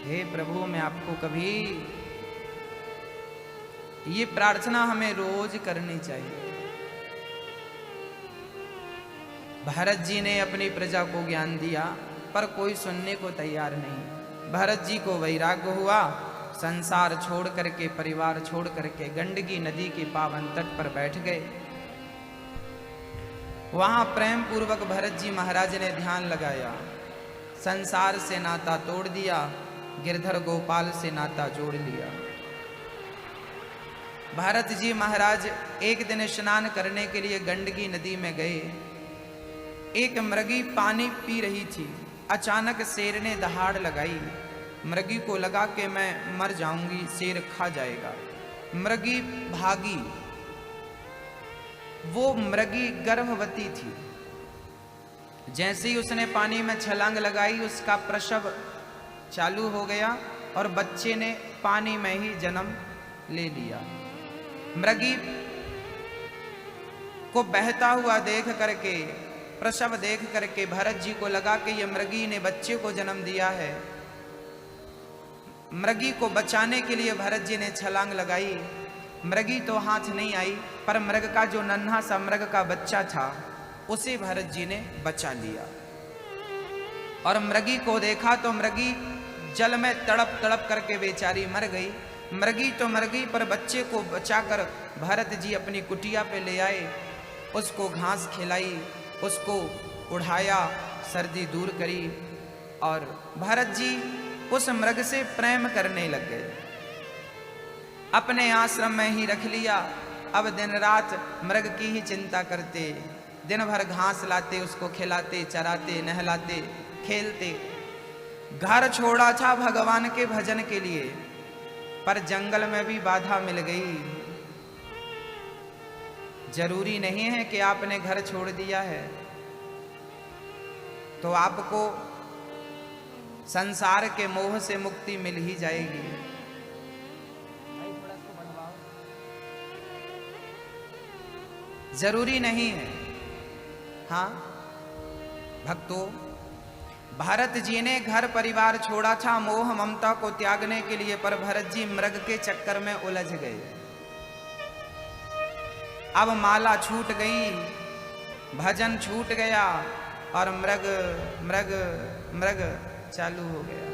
हे प्रभु, मैं आपको कभी, ये प्रार्थना हमें रोज करनी चाहिए। भरत जी ने अपनी प्रजा को ज्ञान दिया, पर कोई सुनने को तैयार नहीं। भरत जी को वैराग्य हुआ, संसार छोड़ करके, परिवार छोड़ करके गंडकी नदी के पावन तट पर बैठ गए। वहां प्रेम पूर्वक भरत जी महाराज ने ध्यान लगाया, संसार से नाता तोड़ दिया, गिरधर गोपाल से नाता जोड़ लिया। भरत जी महाराज एक दिन स्नान करने के लिए गंडकी नदी में गए। एक मृगी पानी पी रही थी। अचानक शेर ने दहाड़ लगाई। मृगी को लगा कि मैं मर जाऊंगी, शेर खा जाएगा। मृगी भागी। वो मृगी गर्भवती थी। जैसे ही उसने पानी में छलांग लगाई, उसका प्रसव चालू हो गया और बच्चे ने पानी में ही जन्म ले लिया। मृगी को बहता हुआ देख करके, प्रसव देख करके भरत जी को लगा कि यह मृगी ने बच्चे को जन्म दिया है। मृगी को बचाने के लिए भरत जी ने छलांग लगाई। मृगी तो हाथ नहीं आई, पर मृग का जो नन्हा सा मृग का बच्चा था, उसे भरत जी ने बचा लिया। और मृगी को देखा तो मृगी जल में तड़प तड़प करके बेचारी मर गई। मृगी तो मर गई, पर बच्चे को बचाकर भरत जी अपनी कुटिया पे ले आए। उसको घास खिलाई, उसको उड़ाया, सर्दी दूर करी, और भरत जी उस मृग से प्रेम करने लग गए। अपने आश्रम में ही रख लिया। अब दिन रात मृग की ही चिंता करते, दिन भर घास लाते, उसको खिलाते, चराते, नहलाते, खेलते। घर छोड़ा था भगवान के भजन के लिए, पर जंगल में भी बाधा मिल गई। जरूरी नहीं है कि आपने घर छोड़ दिया है तो आपको संसार के मोह से मुक्ति मिल ही जाएगी। जरूरी नहीं है। हाँ भक्तों, भरत जी ने घर परिवार छोड़ा था मोह ममता को त्यागने के लिए, पर भरत जी मृग के चक्कर में उलझ गए। अब माला छूट गई, भजन छूट गया, और मृग मृग मृग चालू हो गया।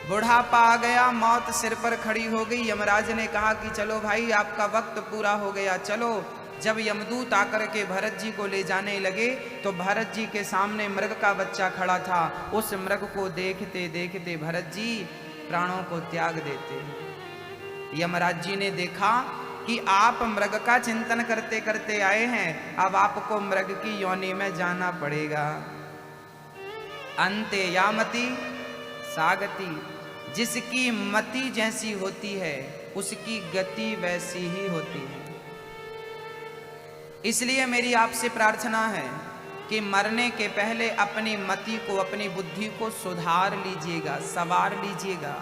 बुढ़ापा आ गया, मौत सिर पर खड़ी हो गई। यमराज ने कहा कि चलो भाई, आपका वक्त पूरा हो गया, चलो। जब यमदूत आकर के भरत जी को ले जाने लगे तो भरत जी के सामने मृग का बच्चा खड़ा था। उस मृग को देखते देखते भरत जी प्राणों को त्याग देते। यमराज जी ने देखा कि आप मृग का चिंतन करते करते आए हैं, अब आपको मृग की योनि में जाना पड़ेगा। अंते यामति सागति, जिसकी मति जैसी होती है उसकी गति वैसी ही होती है। इसलिए मेरी आपसे प्रार्थना है कि मरने के पहले अपनी मति को, अपनी बुद्धि को सुधार लीजिएगा, संवार लीजिएगा।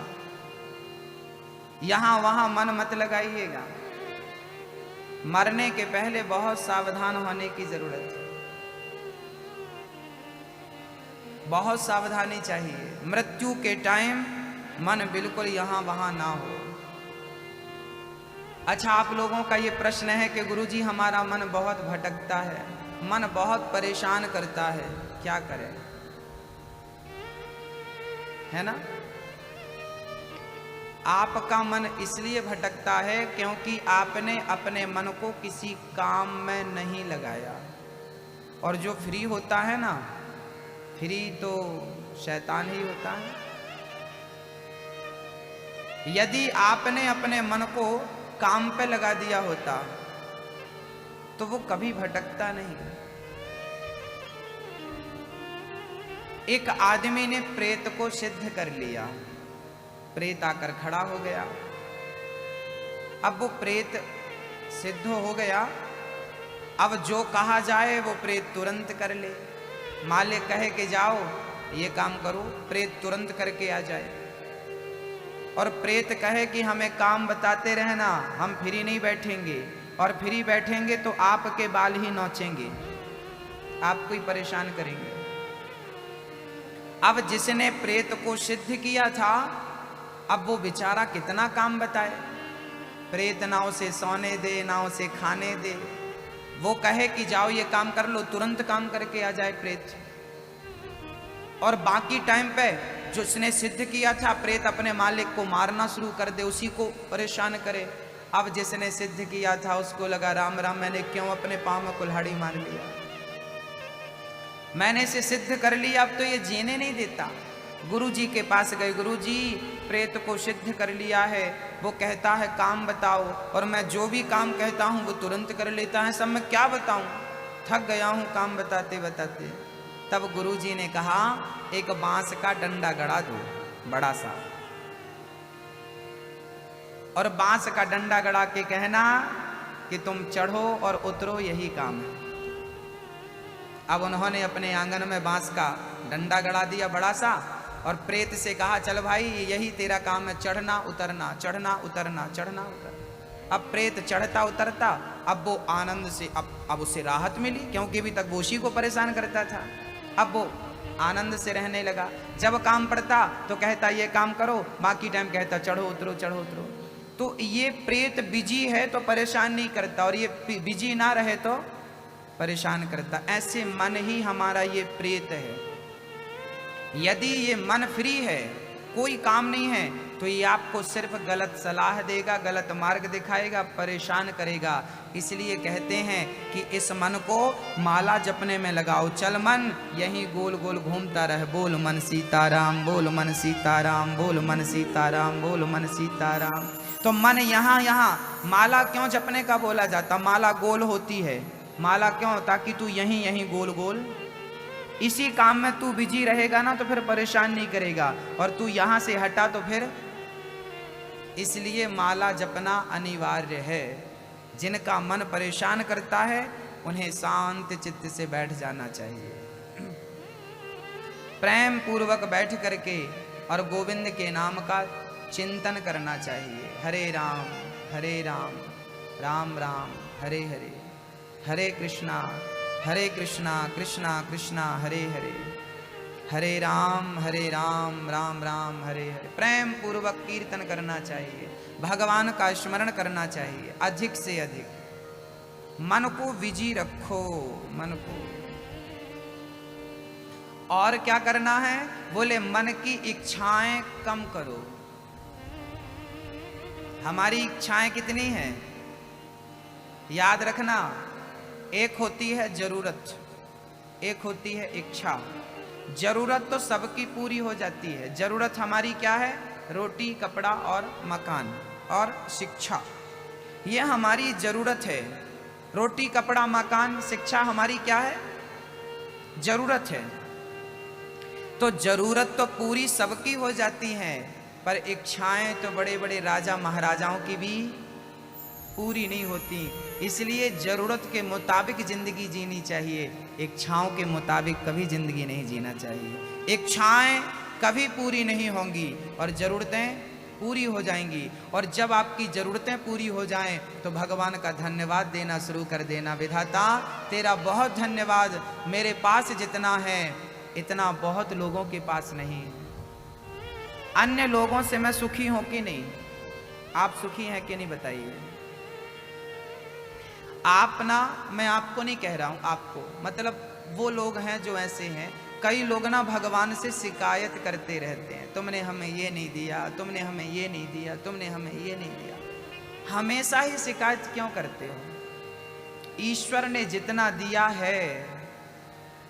यहां वहां मन मत लगाइएगा। मरने के पहले बहुत सावधान होने की जरूरत है, बहुत सावधानी चाहिए। मृत्यु के टाइम मन बिल्कुल यहां वहां ना हो। अच्छा, आप लोगों का ये प्रश्न है कि गुरुजी हमारा मन बहुत भटकता है, मन बहुत परेशान करता है, क्या करें? है ना? आपका मन इसलिए भटकता है क्योंकि आपने अपने मन को किसी काम में नहीं लगाया। और जो फ्री होता है ना, फ्री तो शैतान ही होता है। यदि आपने अपने मन को काम पे लगा दिया होता तो वो कभी भटकता नहीं। एक आदमी ने प्रेत को सिद्ध कर लिया। प्रेत आकर खड़ा हो गया। अब वो प्रेत सिद्ध हो गया। अब जो कहा जाए वो प्रेत तुरंत कर ले। मालिक कहे कि जाओ ये काम करो, प्रेत तुरंत करके आ जाए। और प्रेत कहे कि हमें काम बताते रहना, हम फ्री नहीं बैठेंगे, और फ्री बैठेंगे तो आपके बाल ही नोचेंगे, आपको ही परेशान करेंगे। अब जिसने प्रेत को सिद्ध किया था, अब वो बेचारा कितना काम बताए। प्रेत ना उसे सोने दे, ना उसे खाने दे। वो कहे कि जाओ ये काम कर लो, तुरंत काम करके आ जाए प्रेत। और बाकी टाइम पे जो उसने सिद्ध किया था, प्रेत अपने मालिक को मारना शुरू कर दे, उसी को परेशान करे। अब जिसने सिद्ध किया था उसको लगा राम राम, मैंने क्यों अपने पांव में कुल्हाड़ी मार लिया, मैंने इसे सिद्ध कर लिया, अब तो ये जीने नहीं देता। गुरु जी के पास गए, गुरु जी प्रेत को सिद्ध कर लिया है, वो कहता है काम बताओ, और मैं जो भी काम कहता हूँ वो तुरंत कर लेता है, सब मैं क्या बताऊँ, थक गया हूँ काम बताते बताते। तब गुरु जी ने कहा एक बांस का डंडा गड़ा दो बड़ा सा, और बांस का डंडा गड़ा के कहना कि तुम चढ़ो और उतरो, यही काम है। अब उन्होंने अपने आंगन में बांस का डंडा गड़ा दिया बड़ा सा, और प्रेत से कहा चल भाई यही तेरा काम है, चढ़ना उतरना, चढ़ना उतरना, चढ़ना उतरना। अब प्रेत चढ़ता उतरता, अब वो आनंद से अब उसे राहत मिली, क्योंकि अभी तक वो उसी को परेशान करता था। अब वो आनंद से रहने लगा। जब काम पड़ता तो कहता ये काम करो, बाकी टाइम कहता चढ़ो उतरो चढ़ो उतरो। तो ये प्रेत बिजी है तो परेशान नहीं करता, और ये बिजी ना रहे तो परेशान करता। ऐसे मन ही हमारा ये प्रेत है। यदि ये मन फ्री है, कोई काम नहीं है, तो ये आपको सिर्फ गलत सलाह देगा, गलत मार्ग दिखाएगा, परेशान करेगा। इसलिए कहते हैं कि इस मन को माला जपने में लगाओ। चल मन यहीं गोल गोल घूमता रह, बोल मन सीताराम, बोल मन सीताराम, बोल मन सीताराम, बोल मन सीताराम। तो मन यहाँ यहाँ माला क्यों जपने का बोला जाता? माला गोल होती है। माला क्यों? ताकि तू यहीं यहीं गोल गोल इसी काम में तू बिजी रहेगा ना, तो फिर परेशान नहीं करेगा, और तू यहां से हटा तो फिर। इसलिए माला जपना अनिवार्य है। जिनका मन परेशान करता है उन्हें शांत चित्त से बैठ जाना चाहिए, प्रेम पूर्वक बैठ करके और गोविंद के नाम का चिंतन करना चाहिए। हरे राम राम राम हरे हरे, हरे कृष्णा कृष्णा कृष्णा हरे हरे, हरे राम राम राम हरे हरे। प्रेम पूर्वक कीर्तन करना चाहिए, भगवान का स्मरण करना चाहिए अधिक से अधिक। मन को बिजी रखो, मन को। और क्या करना है? बोले मन की इच्छाएं कम करो। हमारी इच्छाएं कितनी हैं? याद रखना, एक होती है जरूरत, एक होती है इच्छा। जरूरत तो सबकी पूरी हो जाती है। जरूरत हमारी क्या है? रोटी, कपड़ा और मकान और शिक्षा, ये हमारी जरूरत है। रोटी, कपड़ा, मकान, शिक्षा हमारी क्या है? जरूरत है। तो जरूरत तो पूरी सबकी हो जाती है, पर इच्छाएं तो बड़े बड़े राजा महाराजाओं की भी पूरी नहीं होती। इसलिए जरूरत के मुताबिक जिंदगी जीनी चाहिए, इच्छाओं के मुताबिक कभी जिंदगी नहीं जीना चाहिए। इच्छाएं कभी पूरी नहीं होंगी और जरूरतें पूरी हो जाएंगी। और जब आपकी जरूरतें पूरी हो जाएं तो भगवान का धन्यवाद देना शुरू कर देना। विधाता तेरा बहुत धन्यवाद, मेरे पास जितना है इतना बहुत लोगों के पास नहीं। अन्य लोगों से मैं सुखी हूं कि नहीं? आप सुखी हैं कि नहीं बताइए? आप ना, मैं आपको नहीं कह रहा हूं, आपको मतलब वो लोग हैं जो ऐसे हैं। कई लोग ना भगवान से शिकायत करते रहते हैं, तुमने हमें ये नहीं दिया, तुमने हमें ये नहीं दिया, तुमने हमें ये नहीं दिया। हमेशा ही शिकायत क्यों करते हो? ईश्वर ने जितना दिया है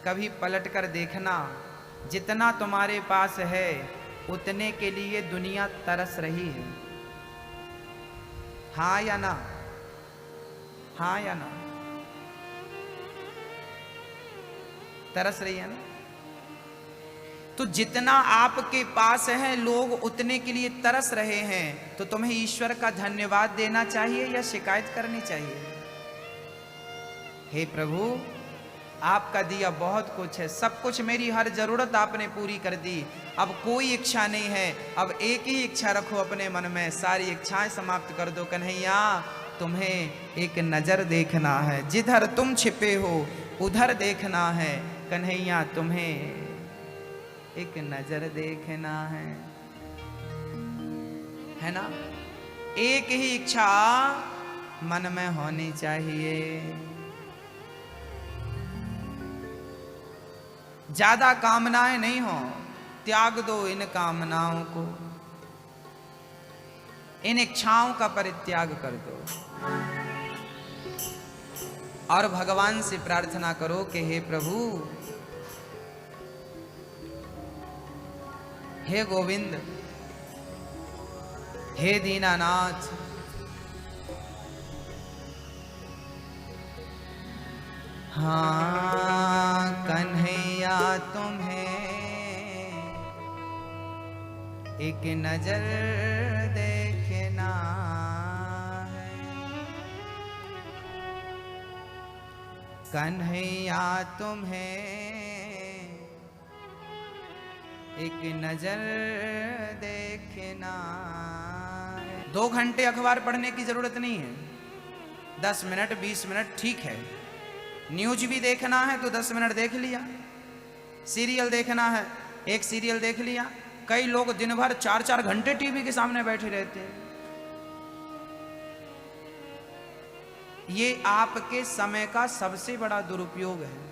कभी पलट कर देखना, जितना तुम्हारे पास है उतने के लिए दुनिया तरस रही है। हाँ या ना? हाँ या ना? तरस रही है ना? तो जितना आपके पास है लोग उतने के लिए तरस रहे हैं, तो तुम्हें ईश्वर का धन्यवाद देना चाहिए या शिकायत करनी चाहिए? हे प्रभु, आपका दिया बहुत कुछ है, सब कुछ, मेरी हर जरूरत आपने पूरी कर दी, अब कोई इच्छा नहीं है। अब एक ही इच्छा रखो अपने मन में, सारी इच्छाएं समाप्त कर दो। कन्हैया तुम्हें एक नजर देखना है, जिधर तुम छिपे हो उधर देखना है। कन्हैया तुम्हें एक नजर देखना है ना। एक ही इच्छा मन में होनी चाहिए, ज्यादा कामनाएं नहीं हो। त्याग दो इन कामनाओं को, इन इच्छाओं का परित्याग कर दो और भगवान से प्रार्थना करो कि हे प्रभु, हे गोविंद, हे दीनानाथ, हाँ कन्हैया तुम्हें एक नजर देखना है, कन्हैया तुम्हें एक नजर देखना है। 2 घंटे अखबार पढ़ने की जरूरत नहीं है, 10 मिनट 20 मिनट ठीक है। न्यूज भी देखना है तो 10 मिनट देख लिया, सीरियल देखना है 1 सीरियल देख लिया। कई लोग दिन भर 4-4 घंटे टीवी के सामने बैठे रहते हैं। ये आपके समय का सबसे बड़ा दुरुपयोग है।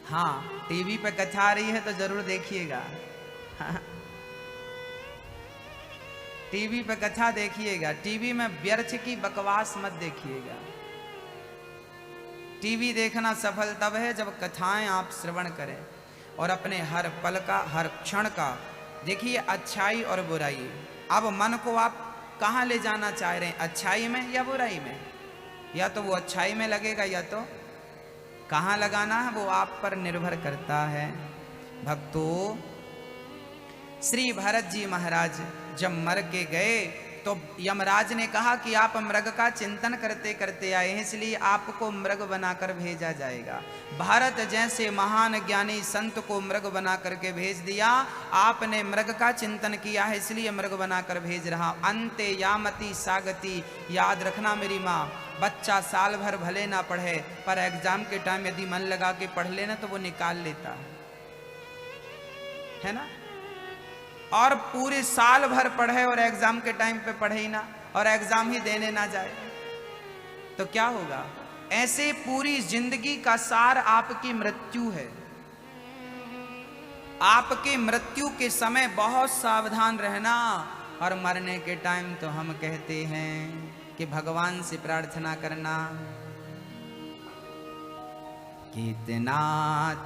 हाँ, टीवी पे कथा आ रही है तो जरूर देखिएगा। टीवी पे कथा देखिएगा, टीवी में व्यर्थ की बकवास मत देखिएगा। टीवी देखना सफल तब है जब कथाएं आप श्रवण करें और अपने हर पल का, हर क्षण का देखिए अच्छाई और बुराई। अब मन को आप कहाँ ले जाना चाह रहे हैं, अच्छाई में या बुराई में? या तो वो अच्छाई में लगेगा या तो कहाँ लगाना है वो आप पर निर्भर करता है। भक्तों, श्री भरत जी महाराज जब मर के गए तो यमराज ने कहा कि आप मृग का चिंतन करते करते आए हैं, इसलिए आपको मृग बनाकर भेजा जाएगा। भारत जैसे महान ज्ञानी संत को मृग बना करके भेज दिया, आपने मृग का चिंतन किया है इसलिए मृग बनाकर भेज रहा। अंते यामति सागति, याद रखना मेरी माँ, बच्चा साल भर भले ना पढ़े पर एग्जाम के टाइम यदि मन लगा के पढ़ लेना तो वो निकाल लेता है ना। और पूरे साल भर पढ़े और एग्जाम के टाइम पे पढ़े ही ना और एग्जाम ही देने ना जाए तो क्या होगा? ऐसे पूरी जिंदगी का सार आपकी मृत्यु है। आपके मृत्यु के समय बहुत सावधान रहना। और मरने के टाइम तो हम कहते हैं कि भगवान से प्रार्थना करना कि इतना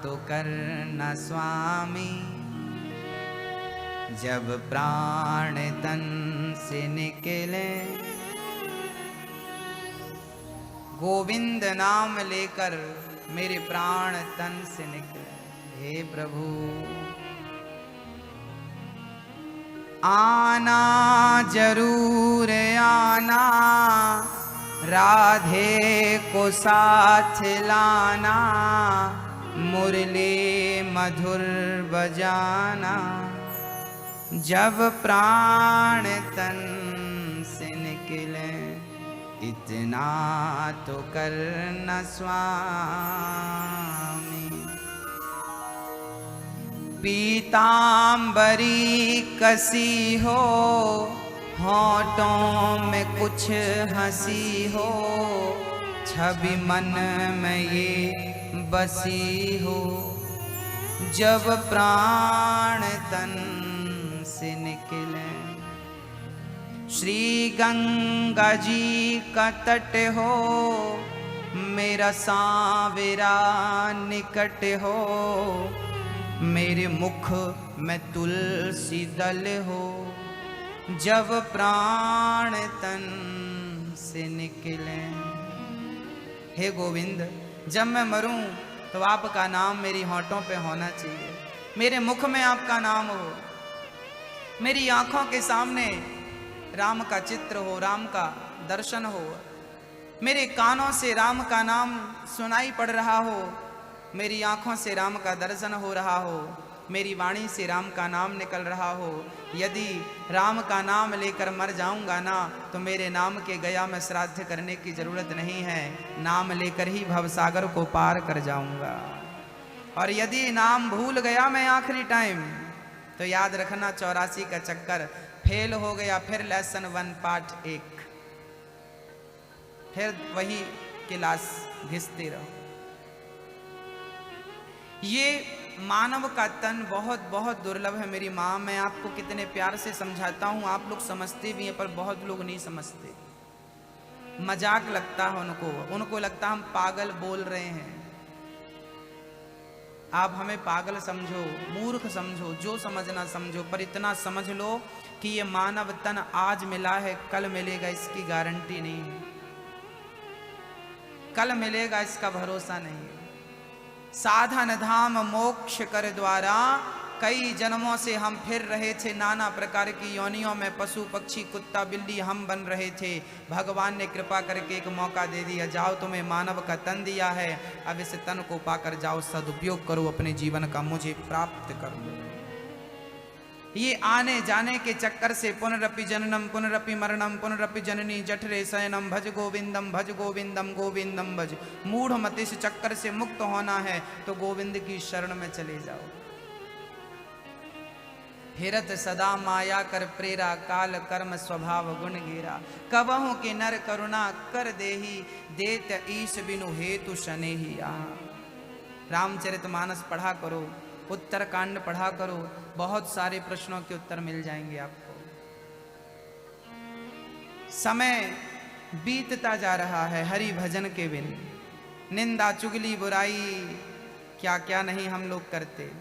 तो करना स्वामी, जब प्राण तन से निकले, गोविंद नाम लेकर मेरे प्राण तन से निकले। हे प्रभु, आना जरूर आना, राधे को साथ लाना, मुरली मधुर बजाना, जब प्राण तन से निकले, इतना तो करना स्वामी। पीतांबरी कसी हो, होठों में कुछ हंसी हो, छवि मन में ये बसी हो, जब प्राण तन से निकले। श्री गंगा जी का तट हो, मेरा सांवरा निकट हो, मेरे मुख में तुलसी दल हो, जब प्राण तन से निकले। हे गोविंद, जब मैं मरूं तो आपका नाम मेरी होठों पे होना चाहिए, मेरे मुख में आपका नाम हो, मेरी आंखों के सामने राम का चित्र हो, राम का दर्शन हो, मेरे कानों से राम का नाम सुनाई पड़ रहा हो, मेरी आंखों से राम का दर्शन हो रहा हो, मेरी वाणी से राम का नाम निकल रहा हो। यदि राम का नाम लेकर मर जाऊंगा ना तो मेरे नाम के गया में श्राद्ध करने की जरूरत नहीं है, नाम लेकर ही भवसागर को पार कर जाऊंगा। और यदि नाम भूल गया मैं आखिरी टाइम तो याद रखना 84 का चक्कर फेल हो गया, फिर लेसन 1 पार्ट 1, फिर वही क्लास घिसते रहो। ये मानव का तन बहुत बहुत दुर्लभ है मेरी माँ। मैं आपको कितने प्यार से समझाता हूँ, आप लोग समझते भी हैं पर बहुत लोग नहीं समझते। मजाक लगता है उनको लगता हम पागल बोल रहे हैं। आप हमें पागल समझो, मूर्ख समझो, जो समझना समझो, पर इतना समझ लो कि ये मानव तन आज मिला है, कल मिलेगा इसकी गारंटी नहीं है। कल मिलेगा इसका भरोसा नहीं है। साधन धाम मोक्ष कर द्वारा कई जन्मों से हम फिर रहे थे, नाना प्रकार की योनियों में पशु पक्षी कुत्ता बिल्ली हम बन रहे थे। भगवान ने कृपा करके एक मौका दे दिया, जाओ तुम्हें मानव का तन दिया है, अब इस तन को पाकर जाओ सदुपयोग करो, अपने जीवन का मुझे प्राप्त कर लो। ये आने जाने के चक्कर से पुनरपि जननम पुनरपि मरणम पुनरपि जननी जठरे शयनम भज गोविंदम गोविंदम भज। मूढ़ मत इस चक्कर से मुक्त होना है तो गोविंद की शरण में चले जाओ। फिरत सदा माया कर प्रेरा काल कर्म स्वभाव गुण गेरा। कबहु के नर करुणा कर देही देत ईश बिनु हेतु शनेही। रामचरितमानस पढ़ा करो, उत्तरकांड पढ़ा करो, बहुत सारे प्रश्नों के उत्तर मिल जाएंगे आपको। समय बीतता जा रहा है हरि भजन के बिन, निंदा चुगली बुराई क्या क्या नहीं हम लोग करते।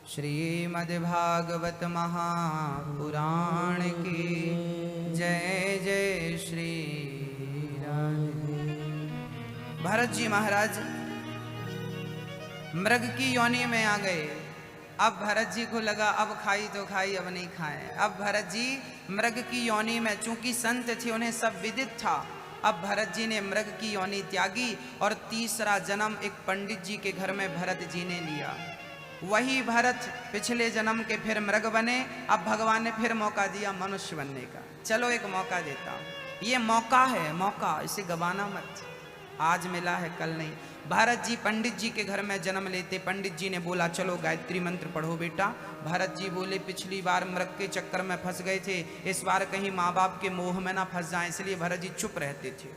श्रीमद्भागवत महापुराण की जय जय श्री राधे। भरत जी महाराज मृग की योनि में आ गए। अब भरत जी को लगा अब खाई तो खाई, अब नहीं खाए। अब भरत जी मृग की योनि में, चूंकि संत थे उन्हें सब विदित था, अब भरत जी ने मृग की योनि त्यागी और तीसरा जन्म एक पंडित जी के घर में भरत जी ने लिया। वही भरत पिछले जन्म के फिर मृग बने। अब भगवान ने फिर मौका दिया मनुष्य बनने का। चलो एक मौका देता हूं, ये मौका है, मौका, इसे गवाना मत। आज मिला है कल नहीं। भरत जी पंडित जी के घर में जन्म लेते। पंडित जी ने बोला चलो गायत्री मंत्र पढ़ो बेटा। भरत जी बोले पिछली बार मृग के चक्कर में फंस गए थे, इस बार कहीं माँ बाप के मोह में ना फंस जाएं, इसलिए भरत जी चुप रहते थे।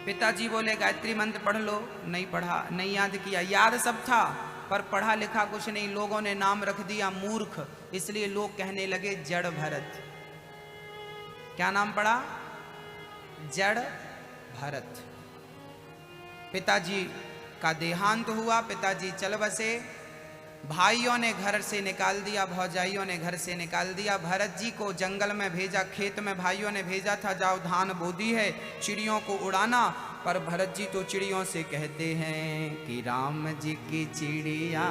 पिताजी बोले गायत्री मंत्र पढ़ लो, नहीं पढ़ा, नहीं याद किया। याद सब था पर पढ़ा लिखा कुछ नहीं। लोगों ने नाम रख दिया मूर्ख, इसलिए लोग कहने लगे जड़ भरत। क्या नाम पड़ा? जड़ भरत। पिताजी का देहांत हुआ, पिताजी चल बसे। भाइयों ने घर से निकाल दिया, भौजाइयों ने घर से निकाल दिया। भरत जी को जंगल में भेजा, खेत में भाइयों ने भेजा था जाओ धान बोदी है, चिड़ियों को उड़ाना। पर भरत जी तो चिड़ियों से कहते हैं कि राम जी की चिड़िया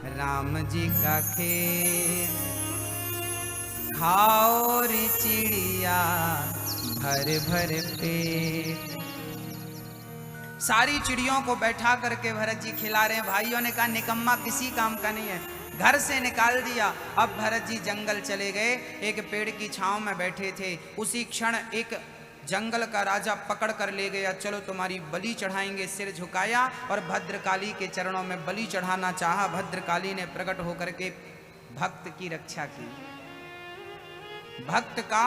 राम जी का खेत, खाओ रे चिड़िया भर भर पेट। सारी चिड़ियों को बैठा करके भरत जी खिला रहे हैं। भाइयों ने कहा निकम्मा किसी काम का नहीं है, घर से निकाल दिया। अब भरत जी जंगल चले गए, एक पेड़ की छांव में बैठे थे। उसी क्षण एक जंगल का राजा पकड़ कर ले गया, चलो तुम्हारी बलि चढ़ाएंगे। सिर झुकाया और भद्रकाली के चरणों में बलि चढ़ाना चाहा। भद्रकाली ने प्रकट होकर के भक्त की रक्षा की। भक्त का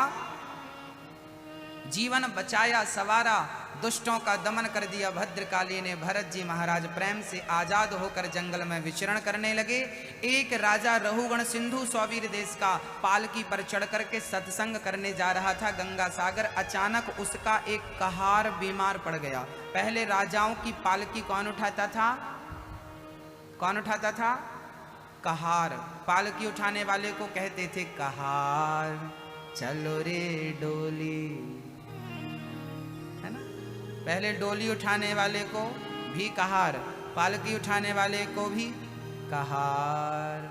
जीवन बचाया सवारा, दुष्टों का दमन कर दिया भद्रकाली ने। भरत जी महाराज प्रेम से आजाद होकर जंगल में विचरण करने लगे। एक राजा रहुगण सिंधु सौवीर देश का पालकी पर चढ़ करके सत्संग करने जा रहा था गंगा सागर। अचानक उसका एक कहार बीमार पड़ गया। पहले राजाओं की पालकी कौन उठाता था? कौन उठाता था? कहार। पालकी उठाने वाले को कहते थे कहार, चलो रे डोली, है ना। पहले डोली उठाने वाले को भी कहार, पालकी उठाने वाले को भी कहार।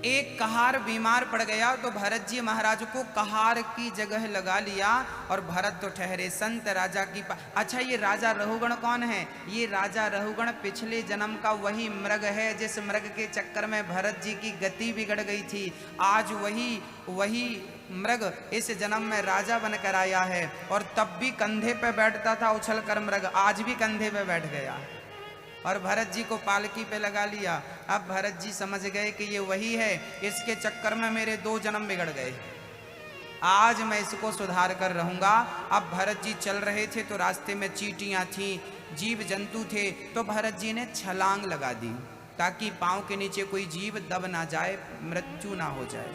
एक कहार बीमार पड़ गया तो भरत जी महाराज को कहार की जगह लगा लिया और भरत तो ठहरे संत राजा की अच्छा, ये राजा रहुगण कौन है? ये राजा रहुगण पिछले जन्म का वही मृग है जिस मृग के चक्कर में भरत जी की गति बिगड़ गई थी। आज वही मृग इस जन्म में राजा बनकर आया है। और तब भी कंधे पे बैठता था उछलकर मृग, आज भी कंधे पे बैठ गया और भरत जी को पालकी पे लगा लिया। अब भरत जी समझ गए कि ये वही है, इसके चक्कर में मेरे 2 जन्म बिगड़ गए, आज मैं इसको सुधार कर रहूंगा। अब भरत जी चल रहे थे तो रास्ते में चींटियां थीं, जीव जंतु थे, तो भरत जी ने छलांग लगा दी ताकि पांव के नीचे कोई जीव दब ना जाए, मृत्यु ना हो जाए,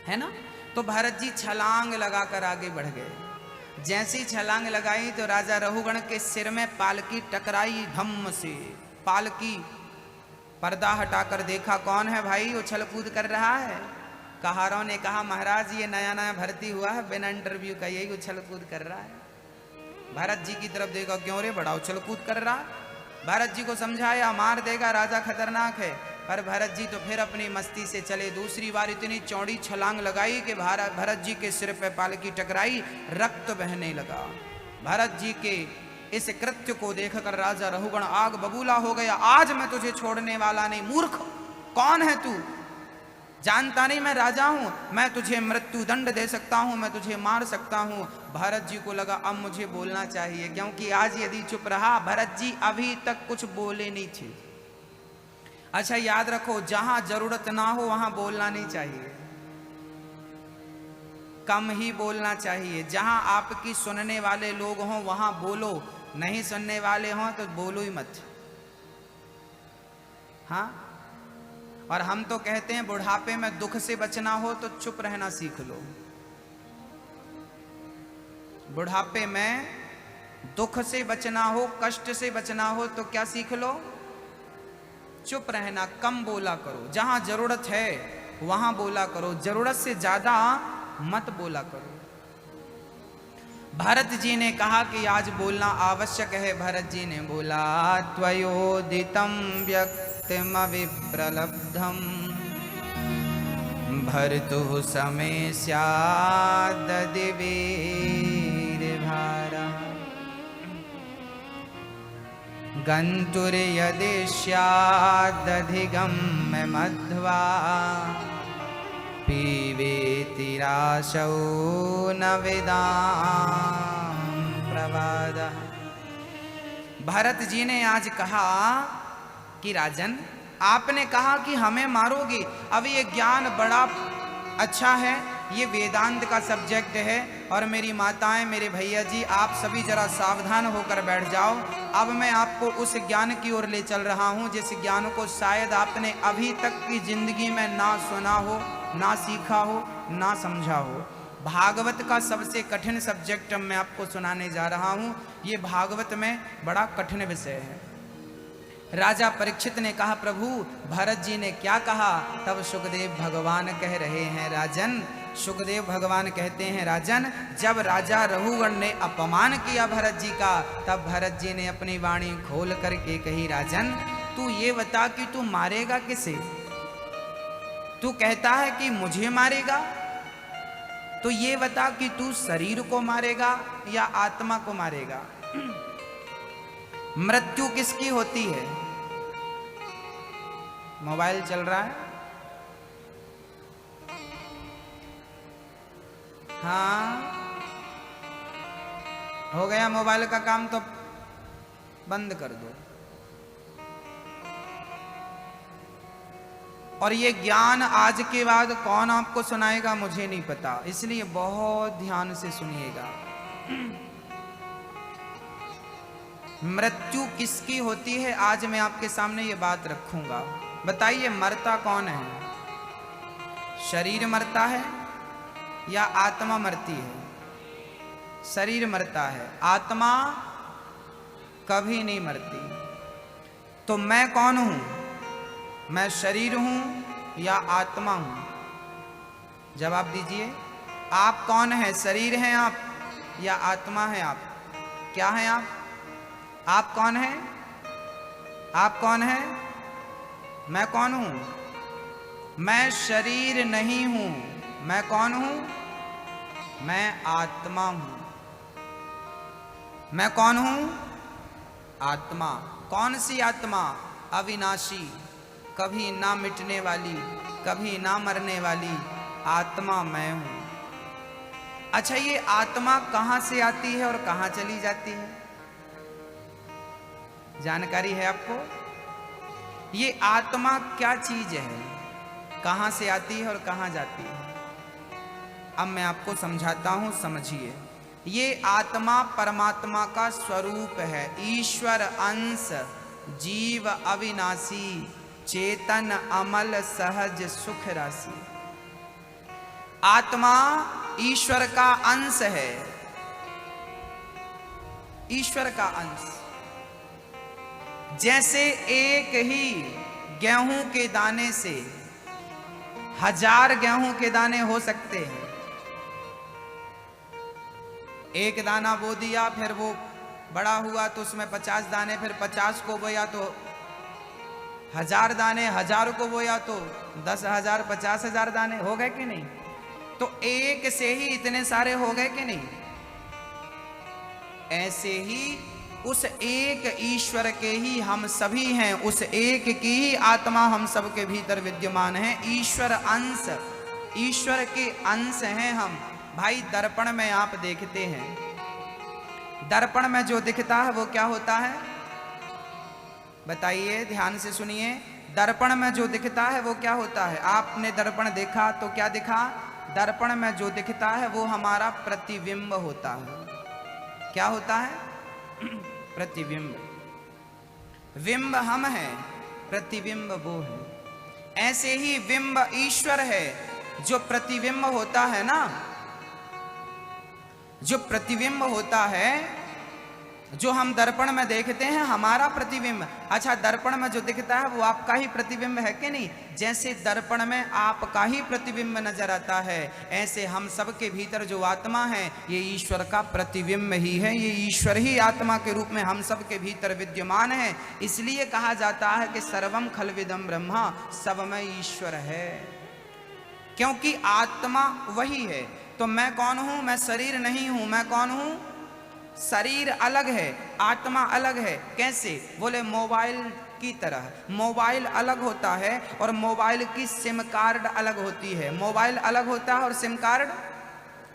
है ना। तो भरत जी छलांग लगाकर आगे बढ़ गए। जैसी छलांग लगाई तो राजा रहुगण के सिर में पालकी टकराई धम्म से। पालकी पर्दा हटाकर देखा, कौन है भाई उछल कूद कर रहा है? कहारों ने कहा महाराज ये नया नया भर्ती हुआ है, बिना इंटरव्यू का यही उछल कूद कर रहा है। भरत जी की तरफ देखा, क्यों रे बड़ा उछल कूद कर रहा? भरत जी को समझाया मार देगा, राजा खतरनाक है। पर भरत जी तो फिर अपनी मस्ती से चले। दूसरी बार इतनी चौड़ी छलांग लगाई कि भरत जी के सिर पे पालकी टकराई, रक्त बहने लगा। भरत जी के इस कृत्य को देखकर राजा रहुगण आग बबूला हो गया। आज मैं तुझे छोड़ने वाला नहीं। मूर्ख, कौन है तू? जानता नहीं मैं राजा हूं, मैं तुझे मृत्यु दंड दे सकता हूं, मैं तुझे मार सकता हूं। भरत जी को लगा अब मुझे बोलना चाहिए, क्योंकि आज यदि चुप रहा, भरत जी अभी तक कुछ बोले नहीं थे। अच्छा याद रखो, जहां जरूरत ना हो वहां बोलना नहीं चाहिए, कम ही बोलना चाहिए। जहां आपकी सुनने वाले लोग हों वहां बोलो, नहीं सुनने वाले हों तो बोलो ही मत। हाँ, और हम तो कहते हैं बुढ़ापे में दुख से बचना हो तो चुप रहना सीख लो। बुढ़ापे में दुख से बचना हो, कष्ट से बचना हो तो क्या सीख लो? चुप रहना, कम बोला करो। जहां जरूरत है वहां बोला करो, जरूरत से ज्यादा मत बोला करो। भरत जी ने कहा कि आज बोलना आवश्यक है। भरत जी ने बोला, त्वयोदितं व्यक्तिमविप्रलब्धं भर्तुः समे स्याददि वीरभारः गन्तुर्यदि स्यादधिगम्य मध्वा पीवेति राशौ न विदां प्रवादः। भरत जी ने आज कहा कि राजन, आपने कहा कि हमें मारोगे। अब ये ज्ञान बड़ा अच्छा है, ये वेदांत का सब्जेक्ट है, और मेरी माताएं, मेरे भैया जी, आप सभी जरा सावधान होकर बैठ जाओ। अब मैं आपको उस ज्ञान की ओर ले चल रहा हूं जिस ज्ञान को शायद आपने अभी तक की जिंदगी में ना सुना हो, ना सीखा हो, ना समझा हो। भागवत का सबसे कठिन सब्जेक्ट मैं आपको सुनाने जा रहा हूं। ये भागवत में बड़ा कठिन विषय है। राजा परीक्षित ने कहा, प्रभु भरत जी ने क्या कहा? तब सुखदेव भगवान कह रहे हैं, राजन, सुखदेव भगवान कहते हैं, राजन, जब राजा रहुगण ने अपमान किया भरत जी का, तब भरत जी ने अपनी वाणी खोल करके कही, राजन तू ये बता कि तू मारेगा किसे? तू कहता है कि मुझे मारेगा, तो ये बता कि तू शरीर को मारेगा या आत्मा को मारेगा? मृत्यु किसकी होती है? मोबाइल चल रहा है? हाँ, हो गया मोबाइल का काम तो बंद कर दो। और ये ज्ञान आज के बाद कौन आपको सुनाएगा मुझे नहीं पता, इसलिए बहुत ध्यान से सुनिएगा। मृत्यु किसकी होती है आज मैं आपके सामने ये बात रखूंगा। बताइए मरता कौन है? शरीर मरता है या आत्मा मरती है? शरीर मरता है, आत्मा कभी नहीं मरती। तो मैं कौन हूं? मैं शरीर हूं या आत्मा हूं? जवाब दीजिए। आप कौन है? शरीर हैं आप या आत्मा है आप? क्या हैं आप? आप कौन हैं? आप कौन हैं? मैं कौन हूं? मैं शरीर नहीं हूं। मैं कौन हूं? मैं आत्मा हूं। मैं कौन हूं? आत्मा। कौन सी आत्मा? अविनाशी, कभी ना मिटने वाली, कभी ना मरने वाली आत्मा मैं हूं। अच्छा, ये आत्मा कहां से आती है और कहां चली जाती है? जानकारी है आपको? ये आत्मा क्या चीज है? कहां से आती है और कहां जाती है? अब मैं आपको समझाता हूं, समझिए। ये आत्मा परमात्मा का स्वरूप है, ईश्वर अंश, जीव अविनाशी, चेतन अमल सहज सुख राशि। आत्मा ईश्वर का अंश है, ईश्वर का अंश। जैसे एक ही गेहूं के दाने से 1000 गेहूं के दाने हो सकते हैं। एक दाना बो दिया, फिर वो बड़ा हुआ तो उसमें 50 दाने, फिर 50 को बोया तो 1000 दाने, 1000 को बोया तो 10,000, 50,000 दाने हो गए कि नहीं? तो एक से ही इतने सारे हो गए कि नहीं? ऐसे ही उस एक ईश्वर के ही हम सभी हैं, उस एक की ही आत्मा हम सबके भीतर विद्यमान है। ईश्वर अंश, ईश्वर के अंश हैं हम। भाई दर्पण में आप देखते हैं, दर्पण में जो दिखता है वो क्या होता है? बताइए, ध्यान से सुनिए। दर्पण में जो दिखता है वो क्या होता है? आपने दर्पण देखा तो क्या दिखा? दर्पण में जो दिखता है वो हमारा प्रतिबिंब होता है। क्या होता है? प्रतिबिंब। बिंब हम हैं, प्रतिबिंब वो है। ऐसे ही बिंब ईश्वर है। जो प्रतिबिंब होता है ना, जो प्रतिबिंब होता है, जो हम दर्पण में देखते हैं, हमारा प्रतिबिंब। अच्छा, दर्पण में जो दिखता है वो आपका ही प्रतिबिंब है कि नहीं? जैसे दर्पण में आपका ही प्रतिबिंब नजर आता है, ऐसे हम सब के भीतर जो आत्मा है ये ईश्वर का प्रतिबिंब ही है। ये ईश्वर ही आत्मा के रूप में हम सब के भीतर विद्यमान है। इसलिए कहा जाता है कि सर्वम खलविदम ब्रह्मा, सब में ईश्वर है, क्योंकि आत्मा वही है। तो मैं कौन हूं? मैं शरीर नहीं हूं। मैं कौन हूं? शरीर अलग है, आत्मा अलग है। कैसे? बोले मोबाइल की तरह। मोबाइल अलग होता है और मोबाइल की सिम कार्ड अलग होती है। मोबाइल अलग होता है और सिम कार्ड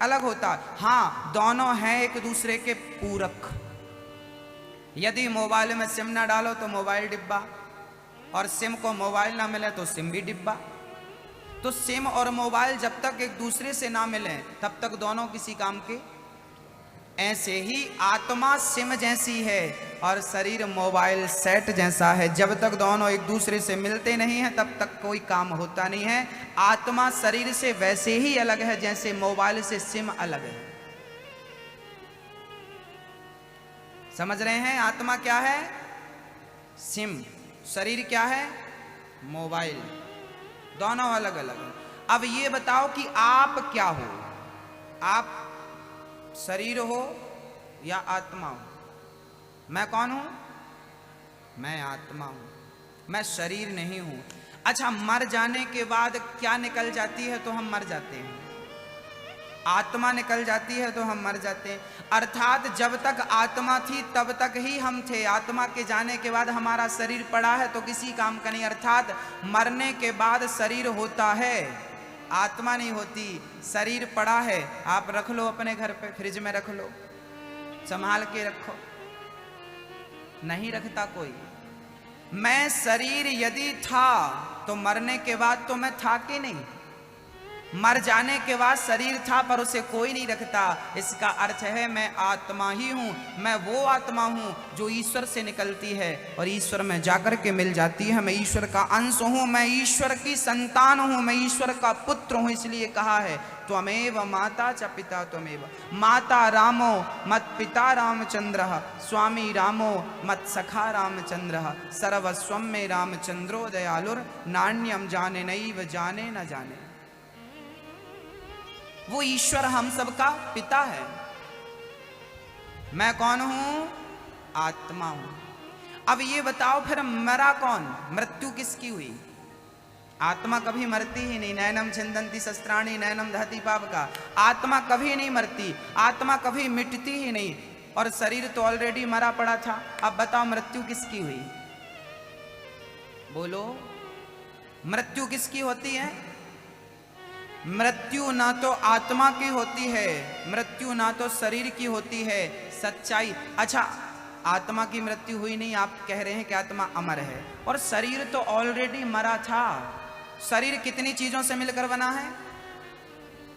अलग होता है। हाँ, दोनों हैं एक दूसरे के पूरक। यदि मोबाइल में सिम ना डालो तो मोबाइल डिब्बा, और सिम को मोबाइल ना मिले तो सिम भी डिब्बा। तो सिम और मोबाइल जब तक एक दूसरे से ना मिले तब तक दोनों किसी काम के। ऐसे ही आत्मा सिम जैसी है और शरीर मोबाइल सेट जैसा है। जब तक दोनों एक दूसरे से मिलते नहीं हैं तब तक कोई काम होता नहीं है। आत्मा शरीर से वैसे ही अलग है जैसे मोबाइल से सिम अलग है। समझ रहे हैं? आत्मा क्या है? सिम। शरीर क्या है? मोबाइल। दोनों अलग अलग है। अब ये बताओ कि आप क्या हो? आप शरीर हो या आत्मा हो? मैं कौन हूं? मैं आत्मा हूं, मैं शरीर नहीं हूं। अच्छा, मर जाने के बाद क्या निकल जाती है? तो हम मर जाते हैं। आत्मा निकल जाती है तो हम मर जाते हैं। अर्थात जब तक आत्मा थी तब तक ही हम थे। आत्मा के जाने के बाद हमारा शरीर पड़ा है तो किसी काम का नहीं। अर्थात मरने के बाद शरीर होता है, आत्मा नहीं होती। शरीर पड़ा है, आप रख लो अपने घर पे, फ्रिज में रख लो, संभाल के रखो। नहीं रखता कोई। मैं शरीर यदि था तो मरने के बाद तो मैं था कि नहीं? मर जाने के बाद शरीर था पर उसे कोई नहीं रखता। इसका अर्थ है मैं आत्मा ही हूँ, मैं वो आत्मा हूँ जो ईश्वर से निकलती है और ईश्वर में जाकर के मिल जाती है। मैं ईश्वर का अंश हूँ, मैं ईश्वर की संतान हूँ, मैं ईश्वर का पुत्र हूँ। इसलिए कहा है त्वमेव माता च पिता त्वमेव, माता रामो मत पिता रामचंद्र, स्वामी रामो मत सखा रामचंद्र, सर्वस्वम में रामचंद्रो दयालुर, नान्यम जाने नैव जाने न जाने। वो ईश्वर हम सबका पिता है। मैं कौन हूं? आत्मा हूं। अब ये बताओ फिर मरा कौन? मृत्यु किसकी हुई? आत्मा कभी मरती ही नहीं। नैनम छिंदंती शस्त्राणी नैनम दहती पाप का, आत्मा कभी नहीं मरती, आत्मा कभी मिटती ही नहीं। और शरीर तो ऑलरेडी मरा पड़ा था। अब बताओ मृत्यु किसकी हुई? बोलो, मृत्यु किसकी होती है? मृत्यु ना तो आत्मा की होती है, मृत्यु ना तो शरीर की होती है। सच्चाई, अच्छा आत्मा की मृत्यु हुई नहीं, आप कह रहे हैं कि आत्मा अमर है, और शरीर तो ऑलरेडी मरा था। शरीर कितनी चीजों से मिलकर बना है?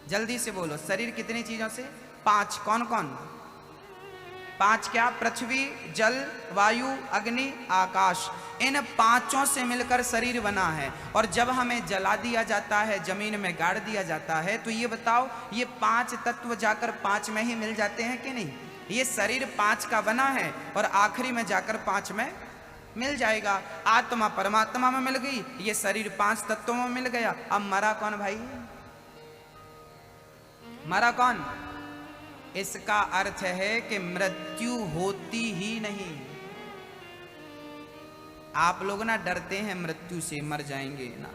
जल्दी से बोलो, शरीर कितनी चीजों से? 5। कौन कौन? 5 क्या? पृथ्वी, जल, वायु, अग्नि, आकाश। इन 5 से मिलकर शरीर बना है। और जब हमें जला दिया जाता है, जमीन में गाड़ दिया जाता है, तो ये बताओ ये 5 तत्व जाकर 5 में ही मिल जाते हैं कि नहीं? ये शरीर 5 का बना है और आखिरी में जाकर 5 में मिल जाएगा। आत्मा परमात्मा में मिल गई, ये शरीर 5 तत्वों में मिल गया। अब मरा कौन भाई? मरा कौन? इसका अर्थ है कि मृत्यु होती ही नहीं। आप लोग ना डरते हैं मृत्यु से, मर जाएंगे ना।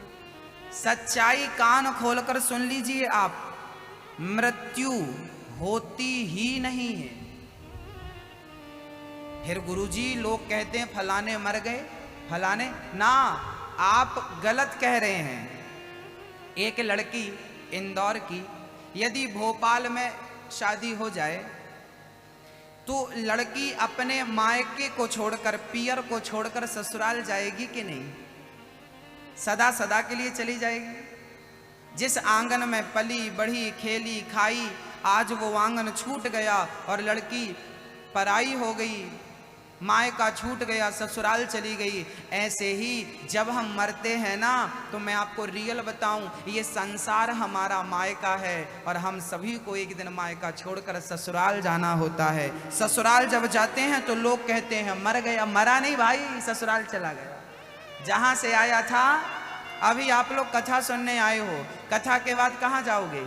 सच्चाई कान खोलकर सुन लीजिए आप, मृत्यु होती ही नहीं है। फिर गुरुजी लोग कहते हैं फलाने मर गए, फलाने ना, आप गलत कह रहे हैं। एक लड़की इंदौर की यदि भोपाल में शादी हो जाए तो लड़की अपने मायके को छोड़कर, पियर को छोड़कर ससुराल जाएगी कि नहीं? सदा सदा के लिए चली जाएगी। जिस आंगन में पली बढ़ी खेली खाई, आज वो आंगन छूट गया और लड़की पराई हो गई, मायका छूट गया, ससुराल चली गई। ऐसे ही जब हम मरते हैं ना, तो मैं आपको रियल बताऊं, ये संसार हमारा मायका है और हम सभी को एक दिन मायका छोड़कर ससुराल जाना होता है। ससुराल जब जाते हैं तो लोग कहते हैं मर गया। मरा नहीं भाई, ससुराल चला गया, जहां से आया था। अभी आप लोग कथा सुनने आए हो, कथा के बाद कहाँ जाओगे?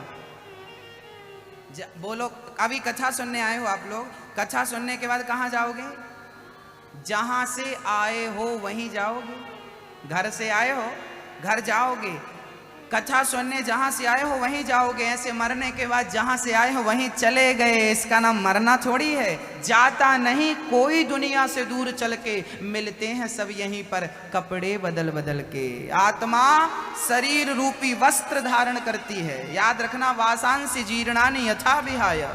बोलो, अभी कथा सुनने आए हो आप लोग, कथा सुनने के बाद कहाँ जाओगे? जहां से आए हो वहीं जाओगे। घर से आए हो घर जाओगे, कथा सुनने जहां से आए हो वहीं जाओगे। ऐसे मरने के बाद जहां से आए हो वहीं चले गए, इसका नाम मरना थोड़ी है। जाता नहीं कोई दुनिया से दूर चल के, मिलते हैं सब यहीं पर कपड़े बदल बदल के। आत्मा शरीर रूपी वस्त्र धारण करती है, याद रखना। वासांसि जीर्णानि यथा विहाय,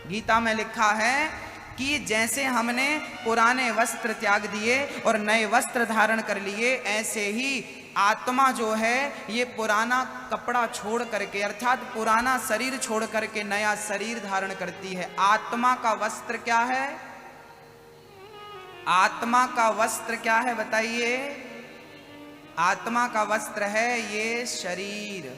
गीता में लिखा है कि जैसे हमने पुराने वस्त्र त्याग दिए और नए वस्त्र धारण कर लिए, ऐसे ही आत्मा जो है ये पुराना कपड़ा छोड़ करके, अर्थात पुराना शरीर छोड़ करके नया शरीर धारण करती है। आत्मा का वस्त्र क्या है? आत्मा का वस्त्र क्या है बताइए? आत्मा का वस्त्र है ये शरीर।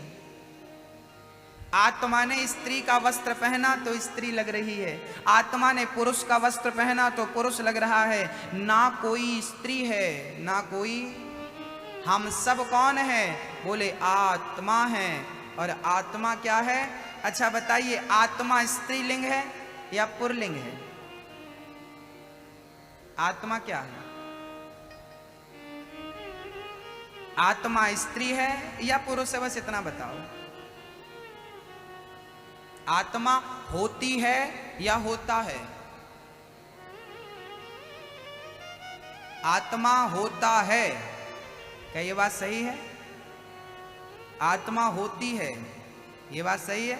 आत्मा ने स्त्री का वस्त्र पहना तो स्त्री लग रही है, आत्मा ने पुरुष का वस्त्र पहना तो पुरुष लग रहा है। ना कोई स्त्री है ना कोई, हम सब कौन है? बोले आत्मा है। और आत्मा क्या है? अच्छा बताइए, आत्मा स्त्रीलिंग है या पुल्लिंग है? आत्मा क्या है? आत्मा स्त्री है या पुरुष है? बस इतना बताओ। आत्मा होती है या होता है? आत्मा होता है, क्या ये बात सही है? आत्मा होती है, ये बात सही है?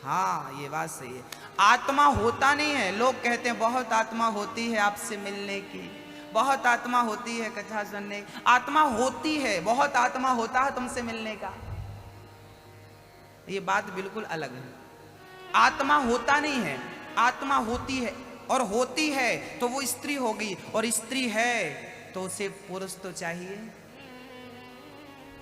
हाँ, ये बात सही है। आत्मा होता नहीं है। लोग कहते हैं बहुत आत्मा होती है आपसे मिलने की, बहुत आत्मा होती है कथा सुनने, आत्मा होती है, बहुत आत्मा होता है तुमसे मिलने का, ये बात बिल्कुल अलग है। आत्मा होता नहीं है, आत्मा होती है, और होती है तो वो स्त्री होगी, और स्त्री है तो उसे पुरुष तो चाहिए।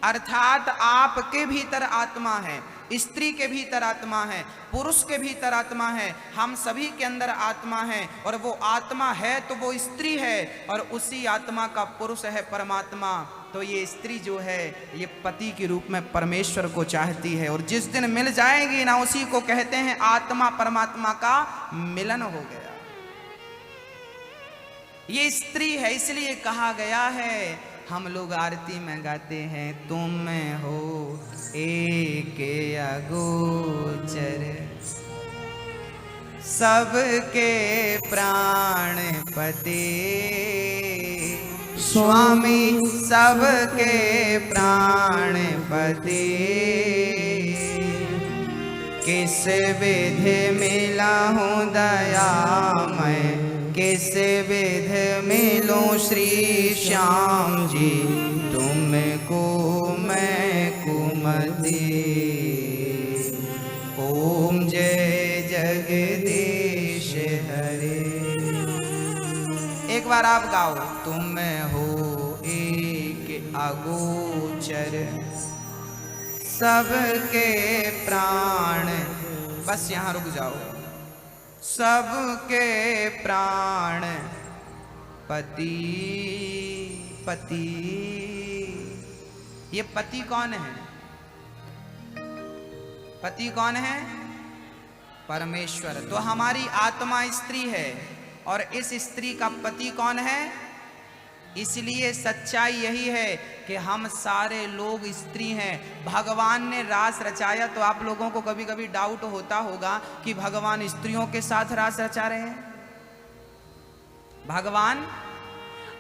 अर्थात आपके भीतर आत्मा है, स्त्री के भीतर आत्मा है, पुरुष के भीतर आत्मा है, हम सभी के अंदर आत्मा है, और वो आत्मा है तो वो स्त्री है, और उसी आत्मा का पुरुष है परमात्मा। तो ये स्त्री जो है ये पति के रूप में परमेश्वर को चाहती है, और जिस दिन मिल जाएगी ना उसी को कहते हैं आत्मा परमात्मा का मिलन हो गया। ये स्त्री है, इसलिए कहा गया है, हम लोग आरती में गाते हैं, तुम हो एक अगोचर सबके प्राणपति, स्वामी सबके प्राणपति, किस विधि मिला हूँ दयामय, किस विधि मिलूं श्री श्याम जी, तुमको मैं कुमति। ओम जय जगदीश हरे। एक बार आप गाओ, तुम हो एक अगोचर सबके प्राण, बस यहाँ रुक जाओ, सबके प्राण पति। पति, ये पति कौन है? पति कौन है? परमेश्वर। तो हमारी आत्मा स्त्री है, और इस स्त्री का पति कौन है? इसलिए सच्चाई यही है कि हम सारे लोग स्त्री हैं। भगवान ने रास रचाया, तो आप लोगों को कभी कभी डाउट होता होगा कि भगवान स्त्रियों के साथ रास रचा रहे हैं। भगवान,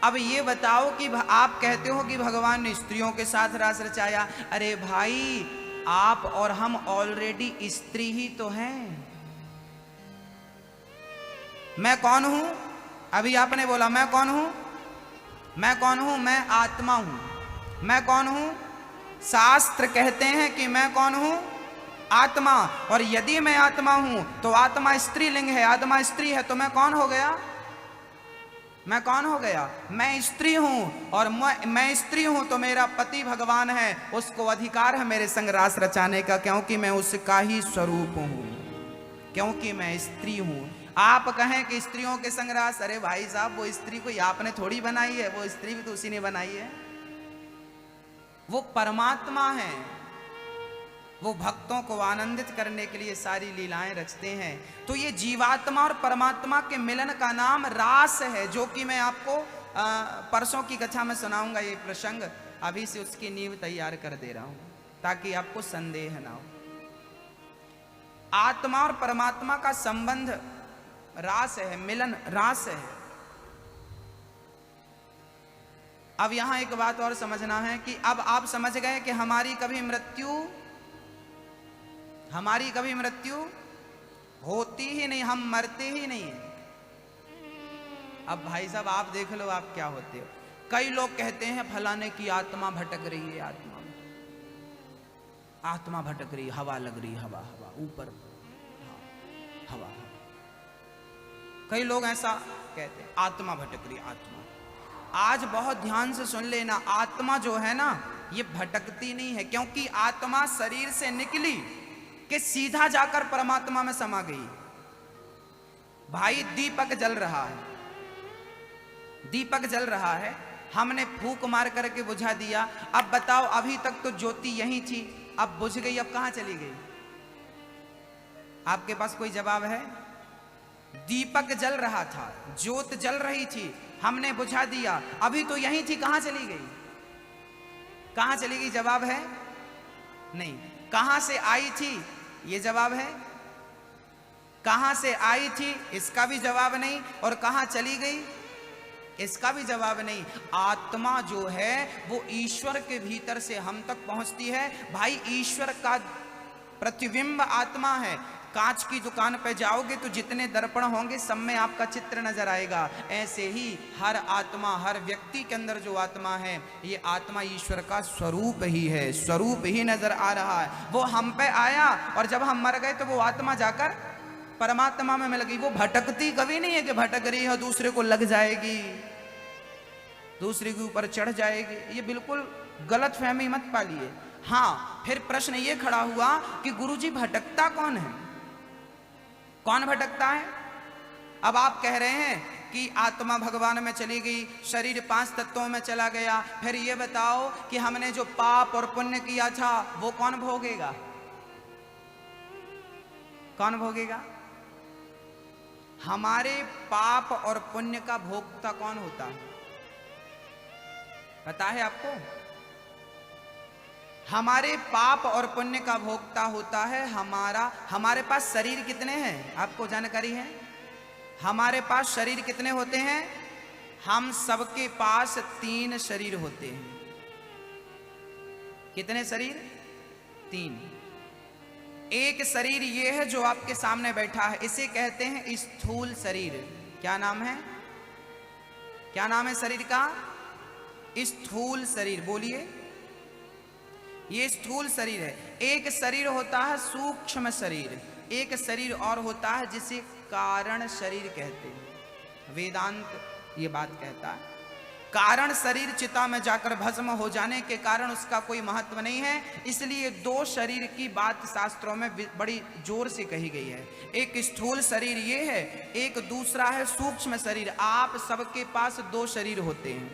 अब ये बताओ कि आप कहते हो कि भगवान ने स्त्रियों के साथ रास रचाया। अरे भाई, आप और हम ऑलरेडी स्त्री ही तो हैं। मैं कौन हूं? अभी आपने बोला मैं कौन हूं? मैं कौन हूं? मैं आत्मा हूं। मैं कौन हूं? शास्त्र कहते हैं कि मैं कौन हूं? आत्मा। और यदि मैं आत्मा हूं तो आत्मा स्त्रीलिंग है, आत्मा स्त्री है, तो मैं कौन हो गया? मैं कौन हो गया? मैं स्त्री हूं, और मैं स्त्री हूं तो मेरा पति भगवान है, उसको अधिकार है मेरे संग रास रचाने का, क्योंकि मैं उसका ही स्वरूप हूं, क्योंकि मैं स्त्री हूं। आप कहें कि स्त्रियों के संग रास, अरे भाई साहब, वो स्त्री को आपने थोड़ी बनाई है, वो स्त्री भी तो उसी ने बनाई है। वो परमात्मा है, वो भक्तों को आनंदित करने के लिए सारी लीलाएं रचते हैं। तो ये जीवात्मा और परमात्मा के मिलन का नाम रास है, जो कि मैं आपको परसों की कथा में सुनाऊंगा। ये प्रसंग अभी से उसकी नींव तैयार कर दे रहा हूं, ताकि आपको संदेह ना हो। आत्मा और परमात्मा का संबंध रास है, मिलन रास है। अब यहां एक बात और समझना है कि अब आप समझ गए कि हमारी कभी मृत्यु होती ही नहीं, हम मरते ही नहीं है। अब भाई साहब आप देख लो आप क्या होते हो। कई लोग कहते हैं फलाने की आत्मा भटक रही है, आत्मा भटक रही, हवा लग रही, हवा ऊपर, हवा। कई लोग ऐसा कहते हैं, आत्मा भटक रही, आत्मा। आज बहुत ध्यान से सुन लेना, आत्मा जो है ना ये भटकती नहीं है, क्योंकि आत्मा शरीर से निकली कि सीधा जाकर परमात्मा में समा गई। भाई दीपक जल रहा है, दीपक जल रहा है, हमने फूंक मार करके बुझा दिया। अब बताओ, अभी तक तो ज्योति यहीं थी, अब बुझ गई, अब कहां चली गई? आपके पास कोई जवाब है? दीपक जल रहा था, ज्योत जल रही थी, हमने बुझा दिया, अभी तो यहीं थी, कहां चली गई? कहां चली गई? जवाब है नहीं। कहां से आई थी? ये जवाब है। कहां से आई थी? इसका भी जवाब नहीं। और कहां चली गई? इसका भी जवाब नहीं। आत्मा जो है वो ईश्वर के भीतर से हम तक पहुंचती है। भाई ईश्वर का प्रतिबिंब आत्मा है, कांच की दुकान पे जाओगे तो जितने दर्पण होंगे सब में आपका चित्र नजर आएगा। ऐसे ही हर आत्मा, हर व्यक्ति के अंदर जो आत्मा है, ये आत्मा ईश्वर का स्वरूप ही है, स्वरूप ही नजर आ रहा है। वो हम पे आया और जब हम मर गए तो वो आत्मा जाकर परमात्मा में मिल गई। वो भटकती कभी नहीं है कि भटक रही है दूसरे को लग जाएगी, दूसरे के ऊपर चढ़ जाएगी। ये बिल्कुल गलत फहमी मत पालिए। हाँ, फिर प्रश्न ये खड़ा हुआ कि गुरुजी भटकता कौन है, कौन भटकता है? अब आप कह रहे हैं कि आत्मा भगवान में चली गई, शरीर 5 तत्वों में चला गया। फिर ये बताओ कि हमने जो पाप और पुण्य किया था वो कौन भोगेगा, कौन भोगेगा? हमारे पाप और पुण्य का भोक्ता कौन होता है, पता है आपको? हमारे पाप और पुण्य का भोक्ता होता है हमारे पास शरीर कितने हैं, आपको जानकारी है? हमारे पास शरीर कितने होते हैं? हम सबके पास 3 शरीर होते हैं। कितने शरीर? 3। एक शरीर ये है जो आपके सामने बैठा है, इसे कहते हैं स्थूल शरीर। क्या नाम है, क्या नाम है शरीर का? स्थूल शरीर। बोलिए, ये स्थूल शरीर है। एक शरीर होता है सूक्ष्म शरीर, एक शरीर और होता है जिसे कारण शरीर कहते हैं। वेदांत ये बात कहता है कारण शरीर चिता में जाकर भस्म हो जाने के कारण उसका कोई महत्व नहीं है, इसलिए 2 शरीर की बात शास्त्रों में बड़ी जोर से कही गई है। एक स्थूल शरीर ये है, एक दूसरा है सूक्ष्म शरीर। आप सबके पास 2 शरीर होते हैं,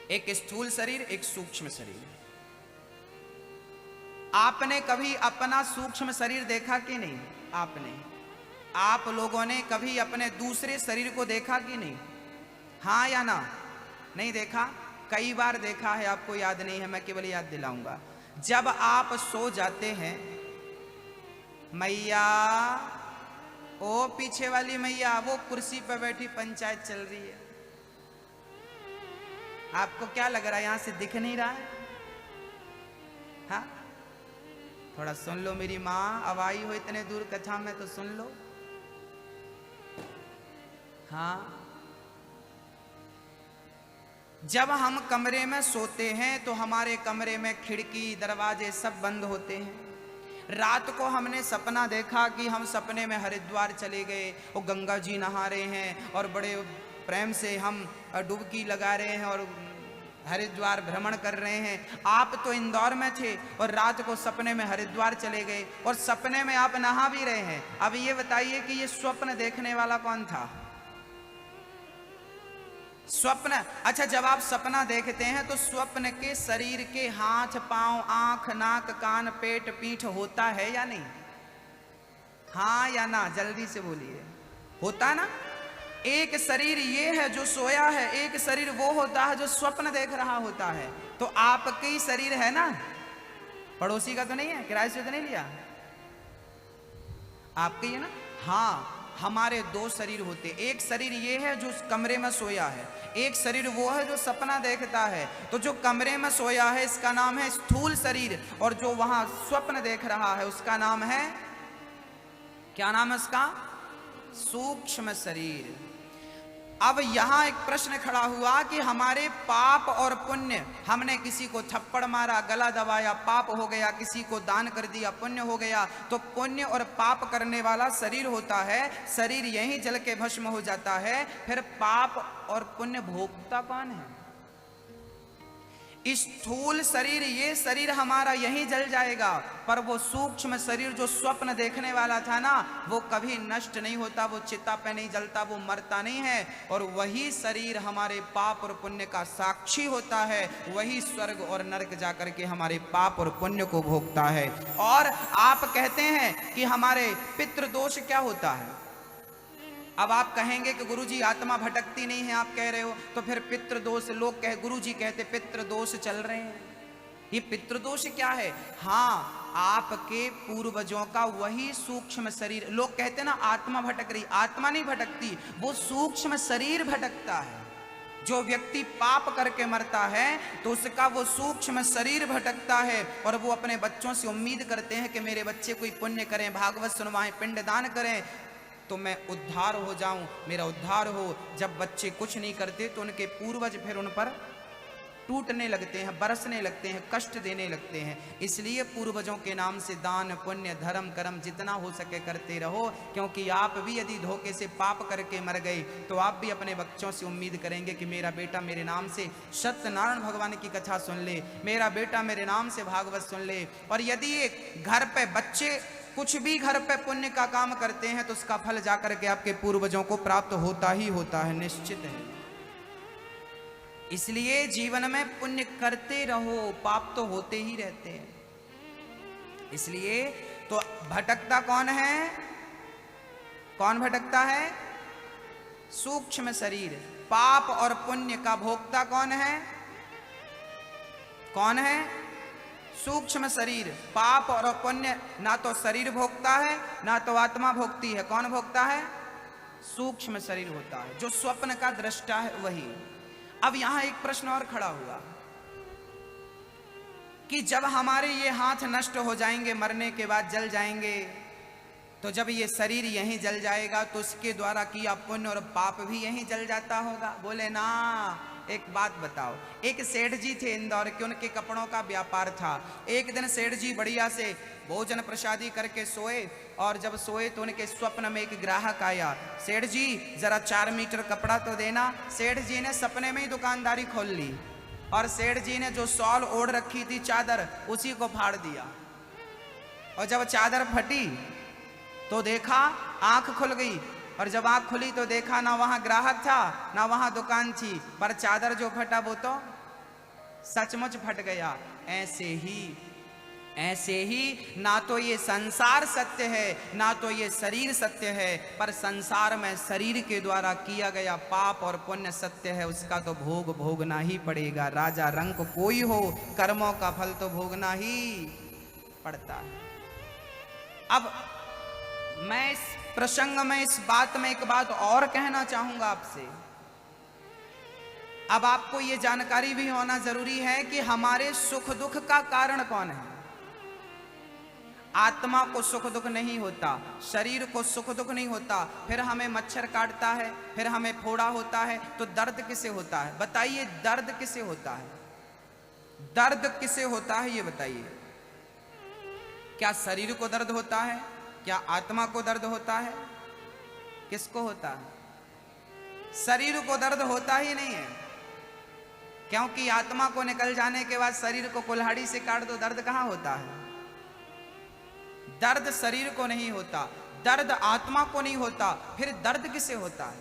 एक स्थूल शरीर, एक सूक्ष्म शरीर। आपने कभी अपना सूक्ष्म शरीर देखा कि नहीं? आप लोगों ने कभी अपने दूसरे शरीर को देखा कि नहीं? हाँ या ना? नहीं देखा? कई बार देखा है, आपको याद नहीं है, मैं केवल याद दिलाऊंगा। जब आप सो जाते हैं, मैया, ओ पीछे वाली मैया, वो कुर्सी पर बैठी पंचायत चल रही है, आपको क्या लग रहा है, यहां से दिख नहीं रहा है? हाँ, थोड़ा सुन लो मेरी माँ, अब आई हो इतने दूर कथा में तो सुन लो। हाँ, जब हम कमरे में सोते हैं तो हमारे कमरे में खिड़की दरवाजे सब बंद होते हैं। रात को हमने सपना देखा कि हम सपने में हरिद्वार चले गए और गंगा जी नहा रहे हैं और बड़े प्रेम से हम डुबकी लगा रहे हैं और हरिद्वार भ्रमण कर रहे हैं। आप तो इंदौर में थे और रात को सपने में हरिद्वार चले गए और सपने में आप नहा भी रहे हैं। अब ये बताइए कि ये स्वप्न देखने वाला कौन था? स्वप्न। अच्छा, जब आप सपना देखते हैं तो स्वप्न के शरीर के हाथ, पांव, आंख, नाक, कान, पेट, पीठ होता है या नहीं? हाँ या ना? जल्दी से बोलिए। होता ना? एक शरीर ये है जो सोया है, एक शरीर वो होता है जो स्वप्न देख रहा होता है। तो आपकी शरीर है ना, पड़ोसी का तो नहीं है, किराए से तो नहीं लिया, आपकी है ना? हाँ, हमारे 2 शरीर होते। एक शरीर ये है जो कमरे में सोया है, एक शरीर वो है जो सपना देखता है। तो जो कमरे में सोया है इसका नाम है स्थूल शरीर, और जो वहां स्वप्न देख रहा है उसका नाम है, क्या नाम है उसका? सूक्ष्म शरीर। अब यहां एक प्रश्न खड़ा हुआ कि हमारे पाप और पुण्य, हमने किसी को थप्पड़ मारा, गला दबाया, पाप हो गया, किसी को दान कर दिया, पुण्य हो गया। तो पुण्य और पाप करने वाला शरीर होता है, शरीर यहीं जल के भस्म हो जाता है। फिर पाप और पुण्य भोगता कौन है? स्थूल शरीर, ये शरीर हमारा यहीं जल जाएगा, पर वो सूक्ष्म शरीर जो स्वप्न देखने वाला था ना, वो कभी नष्ट नहीं होता, वो चिता पे नहीं जलता, वो मरता नहीं है। और वही शरीर हमारे पाप और पुण्य का साक्षी होता है, वही स्वर्ग और नरक जाकर के हमारे पाप और पुण्य को भोगता है। और आप कहते हैं कि हमारे पितृदोष क्या होता है? अब आप कहेंगे कि गुरुजी आत्मा भटकती नहीं है, आप कह रहे हो, तो फिर पितृदोष, लोग कहे, गुरुजी कहते पितृदोष चल रहे हैं, ये पितृदोष क्या है? हाँ, आपके पूर्वजों का वही सूक्ष्म शरीर। लोग कहते हैं ना आत्मा भटक रही, आत्मा नहीं भटकती, वो सूक्ष्म शरीर भटकता है। जो व्यक्ति पाप करके मरता है तो उसका वो सूक्ष्म शरीर भटकता है और वो अपने बच्चों से उम्मीद करते हैं कि मेरे बच्चे कोई पुण्य करें, भागवत सुनवाएं, पिंडदान करें तो मैं उद्धार हो जाऊं, मेरा उद्धार हो। जब बच्चे कुछ नहीं करते तो उनके पूर्वज फिर उन पर टूटने लगते हैं, बरसने लगते हैं, कष्ट देने लगते हैं। इसलिए पूर्वजों के नाम से दान पुण्य धर्म कर्म जितना हो सके करते रहो, क्योंकि आप भी यदि धोखे से पाप करके मर गए तो आप भी अपने बच्चों से उम्मीद करेंगे कि मेरा बेटा मेरे नाम से सत्यनारायण भगवान की कथा सुन ले, मेरा बेटा मेरे नाम से भागवत सुन ले। और यदि एक घर पे बच्चे कुछ भी घर पे पुण्य का काम करते हैं तो उसका फल जाकर के आपके पूर्वजों को प्राप्त होता ही होता है, निश्चित है। इसलिए जीवन में पुण्य करते रहो, पाप तो होते ही रहते हैं। इसलिए तो भटकता कौन है? कौन भटकता है? सूक्ष्म शरीर। पाप और पुण्य का भोक्ता कौन है? कौन है? सूक्ष्म शरीर। पाप और पुण्य ना तो शरीर भोगता है ना तो आत्मा भोगती है। कौन भोगता है? सूक्ष्म शरीर होता है, जो स्वप्न का दृष्टा है वही। अब यहां एक प्रश्न और खड़ा हुआ कि जब हमारे ये हाथ नष्ट हो जाएंगे, मरने के बाद जल जाएंगे, तो जब ये शरीर यहीं जल जाएगा तो उसके द्वारा किया पुण्य और पाप भी यहीं जल जाता होगा। बोले ना, एक बात बताओ। एक सेठ जी थे इंदौर के, उनके कपड़ों का व्यापार था। एक दिन सेठ जी बढ़िया से भोजन प्रसादी करके सोए और जब सोए तो उनके स्वप्न में एक ग्राहक आया। सेठ जी जरा 4 मीटर कपड़ा तो देना। सेठ जी ने सपने में ही दुकानदारी खोल ली और सेठ जी ने जो शॉल ओढ़ रखी थी, चादर, उसी को फाड़ दिया। और जब चादर फटी तो देखा, आंख खुल गई और जब आंख खुली तो देखा ना वहां ग्राहक था ना वहां दुकान थी, पर चादर जो फटा वो तो सचमुच फट गया। ऐसे ही ना तो ये संसार सत्य है ना तो ये शरीर सत्य है, पर संसार में शरीर के द्वारा किया गया पाप और पुण्य सत्य है, उसका तो भोग भोगना ही पड़ेगा। राजा रंक कोई हो, कर्मों का फल तो भोगना ही पड़ता है। अब मैं इस प्रसंग में, इस बात में एक बात और कहना चाहूंगा आपसे। अब आपको यह जानकारी भी होना जरूरी है कि हमारे सुख दुख का कारण कौन है। आत्मा को सुख दुख नहीं होता, शरीर को सुख दुख नहीं होता, फिर हमें मच्छर काटता है, फिर हमें फोड़ा होता है, तो दर्द किसे होता है? बताइए, दर्द किसे होता है? दर्द किसे होता है ये बताइए। क्या शरीर को दर्द होता है? क्या आत्मा को दर्द होता है? किसको होता है? शरीर को दर्द होता ही नहीं है, क्योंकि आत्मा को निकल जाने के बाद शरीर को कुल्हाड़ी से काट दो, दर्द कहां होता है? दर्द शरीर को नहीं होता, दर्द आत्मा को नहीं होता, फिर दर्द किसे होता है?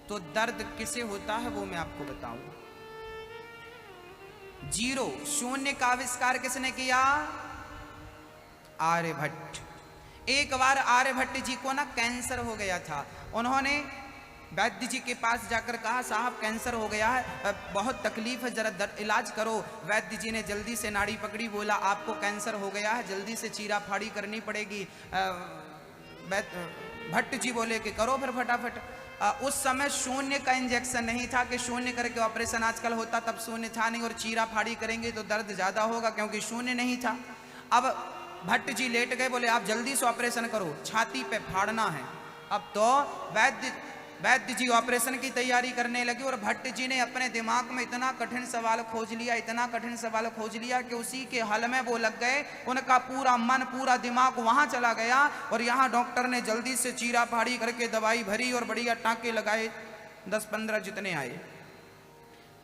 तो दर्द किसे होता है वो मैं आपको बताऊं। जीरो, शून्य का आविष्कार किसने किया? आर्यभट्ट। एक बार आर्यभट्ट जी को ना कैंसर हो गया था। उन्होंने वैद्य जी के पास जाकर कहा, साहब कैंसर हो गया है, बहुत तकलीफ है, जरा इलाज करो। वैद्य जी ने जल्दी से नाड़ी पकड़ी, बोला आपको कैंसर हो गया है, जल्दी से चीरा फाड़ी करनी पड़ेगी। भट्ट जी बोले कि करो फिर फटाफट। उस समय शून्य का इंजेक्शन नहीं था कि शून्य करके ऑपरेशन आजकल होता, तब शून्य था नहीं, और चीरा फाड़ी करेंगे तो दर्द ज्यादा होगा क्योंकि शून्य नहीं था। अब भट्ट जी लेट गए, बोले आप जल्दी से ऑपरेशन करो, छाती पे फाड़ना है। अब तो वैद्य जी ऑपरेशन की तैयारी करने लगे और भट्ट जी ने अपने दिमाग में इतना कठिन सवाल खोज लिया, इतना कठिन सवाल खोज लिया कि उसी के हल में वो लग गए। उनका पूरा मन, पूरा दिमाग वहां चला गया और यहाँ डॉक्टर ने जल्दी से चीरा फाड़ी करके दवाई भरी और बढ़िया टाँके लगाए, 10-15 जितने आए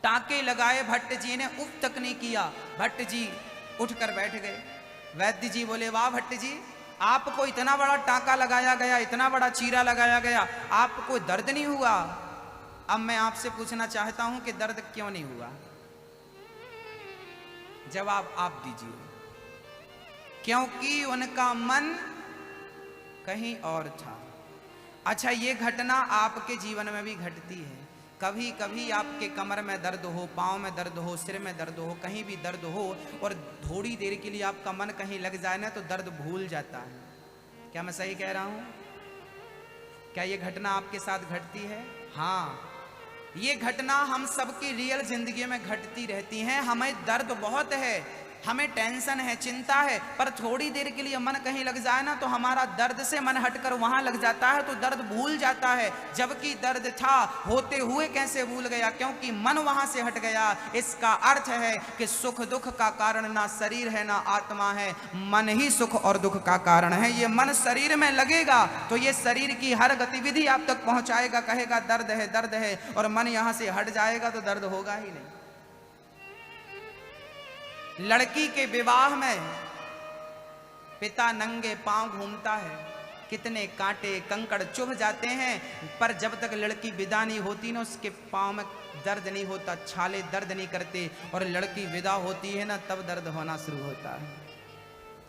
टाँके लगाए। भट्ट जी ने उफ तक नहीं किया, भट्ट जी उठकर बैठ गए। वैद्य जी बोले, वाह भट्ट जी, आपको इतना बड़ा टांका लगाया गया, इतना बड़ा चीरा लगाया गया, आपको दर्द नहीं हुआ? अब मैं आपसे पूछना चाहता हूं कि दर्द क्यों नहीं हुआ? जवाब आप दीजिए। क्योंकि उनका मन कहीं और था। अच्छा, ये घटना आपके जीवन में भी घटती है। कभी कभी आपके कमर में दर्द हो, पाँव में दर्द हो, सिर में दर्द हो, कहीं भी दर्द हो और थोड़ी देर के लिए आपका मन कहीं लग जाए ना तो दर्द भूल जाता है। क्या मैं सही कह रहा हूं? क्या ये घटना आपके साथ घटती है? हाँ, ये घटना हम सबकी रियल जिंदगी में घटती रहती हैं। हमें दर्द बहुत है, हमें टेंशन है, चिंता है, पर थोड़ी देर के लिए मन कहीं लग जाए ना तो हमारा दर्द से मन हटकर वहां लग जाता है, तो दर्द भूल जाता है। जबकि दर्द था, होते हुए कैसे भूल गया? क्योंकि मन वहां से हट गया। इसका अर्थ है कि सुख दुख का कारण ना शरीर है ना आत्मा है, मन ही सुख और दुख का कारण है। ये मन शरीर में लगेगा तो ये शरीर की हर गतिविधि आप तक पहुंचाएगा, कहेगा दर्द है दर्द है, और मन यहां से हट जाएगा तो दर्द होगा ही नहीं। लड़की के विवाह में पिता नंगे पांव घूमता है, कितने कांटे कंकड़ चुभ जाते हैं, पर जब तक लड़की विदा नहीं होती ना उसके पांव में दर्द नहीं होता, छाले दर्द नहीं करते, और लड़की विदा होती है ना तब दर्द होना शुरू होता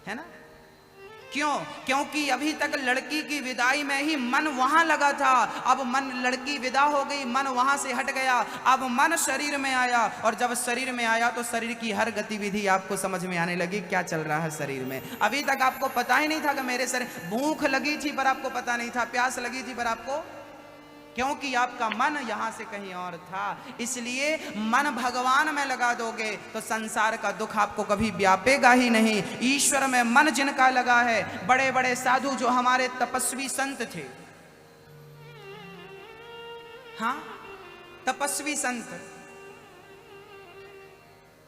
है ना? क्यों? क्योंकि अभी तक लड़की की विदाई में ही मन वहां लगा था। अब मन, लड़की विदा हो गई, मन वहां से हट गया, अब मन शरीर में आया, और जब शरीर में आया तो शरीर की हर गतिविधि आपको समझ में आने लगी क्या चल रहा है शरीर में। अभी तक आपको पता ही नहीं था कि मेरे शरीर, भूख लगी थी पर आपको पता नहीं था, प्यास लगी थी पर आपको, क्योंकि आपका मन यहां से कहीं और था। इसलिए मन भगवान में लगा दोगे तो संसार का दुख आपको कभी व्यापेगा ही नहीं। ईश्वर में मन जिनका लगा है, बड़े बड़े साधु जो हमारे तपस्वी संत थे, हाँ तपस्वी संत,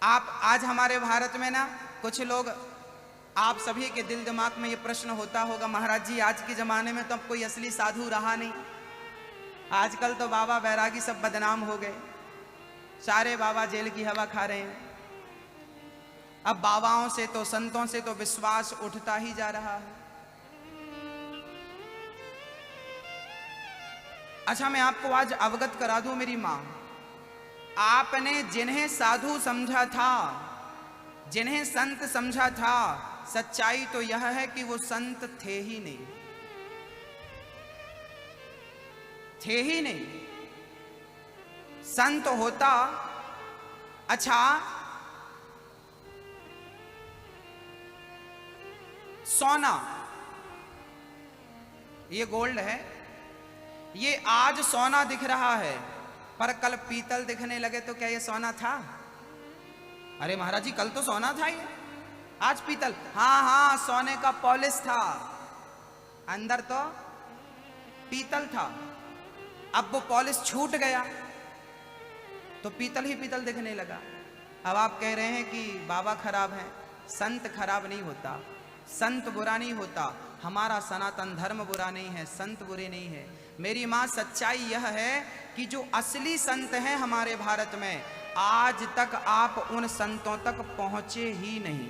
आप आज हमारे भारत में ना कुछ लोग, आप सभी के दिल दिमाग में ये प्रश्न होता होगा, महाराज जी आज के जमाने में तो अब कोई असली साधु रहा नहीं, आजकल तो बाबा बैरागी सब बदनाम हो गए, सारे बाबा जेल की हवा खा रहे हैं, अब बाबाओं से तो, संतों से तो विश्वास उठता ही जा रहा है। अच्छा, मैं आपको आज अवगत करा दूं मेरी मां, आपने जिन्हें साधु समझा था, जिन्हें संत समझा था, सच्चाई तो यह है कि वो संत थे ही नहीं, थे ही नहीं। संत होता, अच्छा सोना, ये गोल्ड है, ये आज सोना दिख रहा है, पर कल पीतल दिखने लगे तो क्या ये सोना था? अरे महाराज जी कल तो सोना था ये, आज पीतल। हाँ हाँ, सोने का पॉलिश था, अंदर तो पीतल था। अब वो पॉलिश छूट गया तो पीतल ही पीतल दिखने लगा। अब आप कह रहे हैं कि बाबा खराब है, संत खराब नहीं होता, संत बुरा नहीं होता, हमारा सनातन धर्म बुरा नहीं है, संत बुरे नहीं है। मेरी मां, सच्चाई यह है कि जो असली संत हैं हमारे भारत में, आज तक आप उन संतों तक पहुंचे ही नहीं।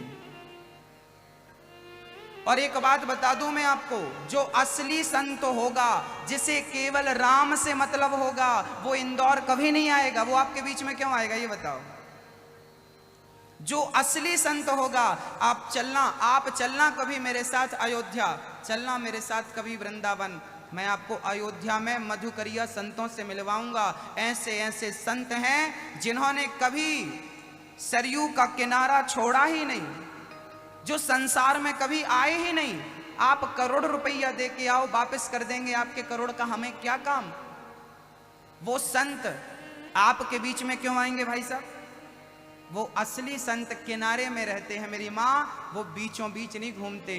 और एक बात बता दूं मैं आपको, जो असली संत होगा, जिसे केवल राम से मतलब होगा, वो इंदौर कभी नहीं आएगा। वो आपके बीच में क्यों आएगा ये बताओ? जो असली संत होगा, आप चलना कभी मेरे साथ अयोध्या, चलना मेरे साथ कभी वृंदावन, मैं आपको अयोध्या में मधुकरिया संतों से मिलवाऊंगा। ऐसे ऐसे संत हैं जिन्होंने कभी सरयू का किनारा छोड़ा ही नहीं, जो संसार में कभी आए ही नहीं। आप करोड़ रुपया दे के आओ, वापस कर देंगे आपके करोड़ का, हमें क्या काम। वो संत आपके बीच में क्यों आएंगे भाई साहब? वो असली संत किनारे में रहते हैं मेरी माँ, वो बीचों बीच नहीं घूमते।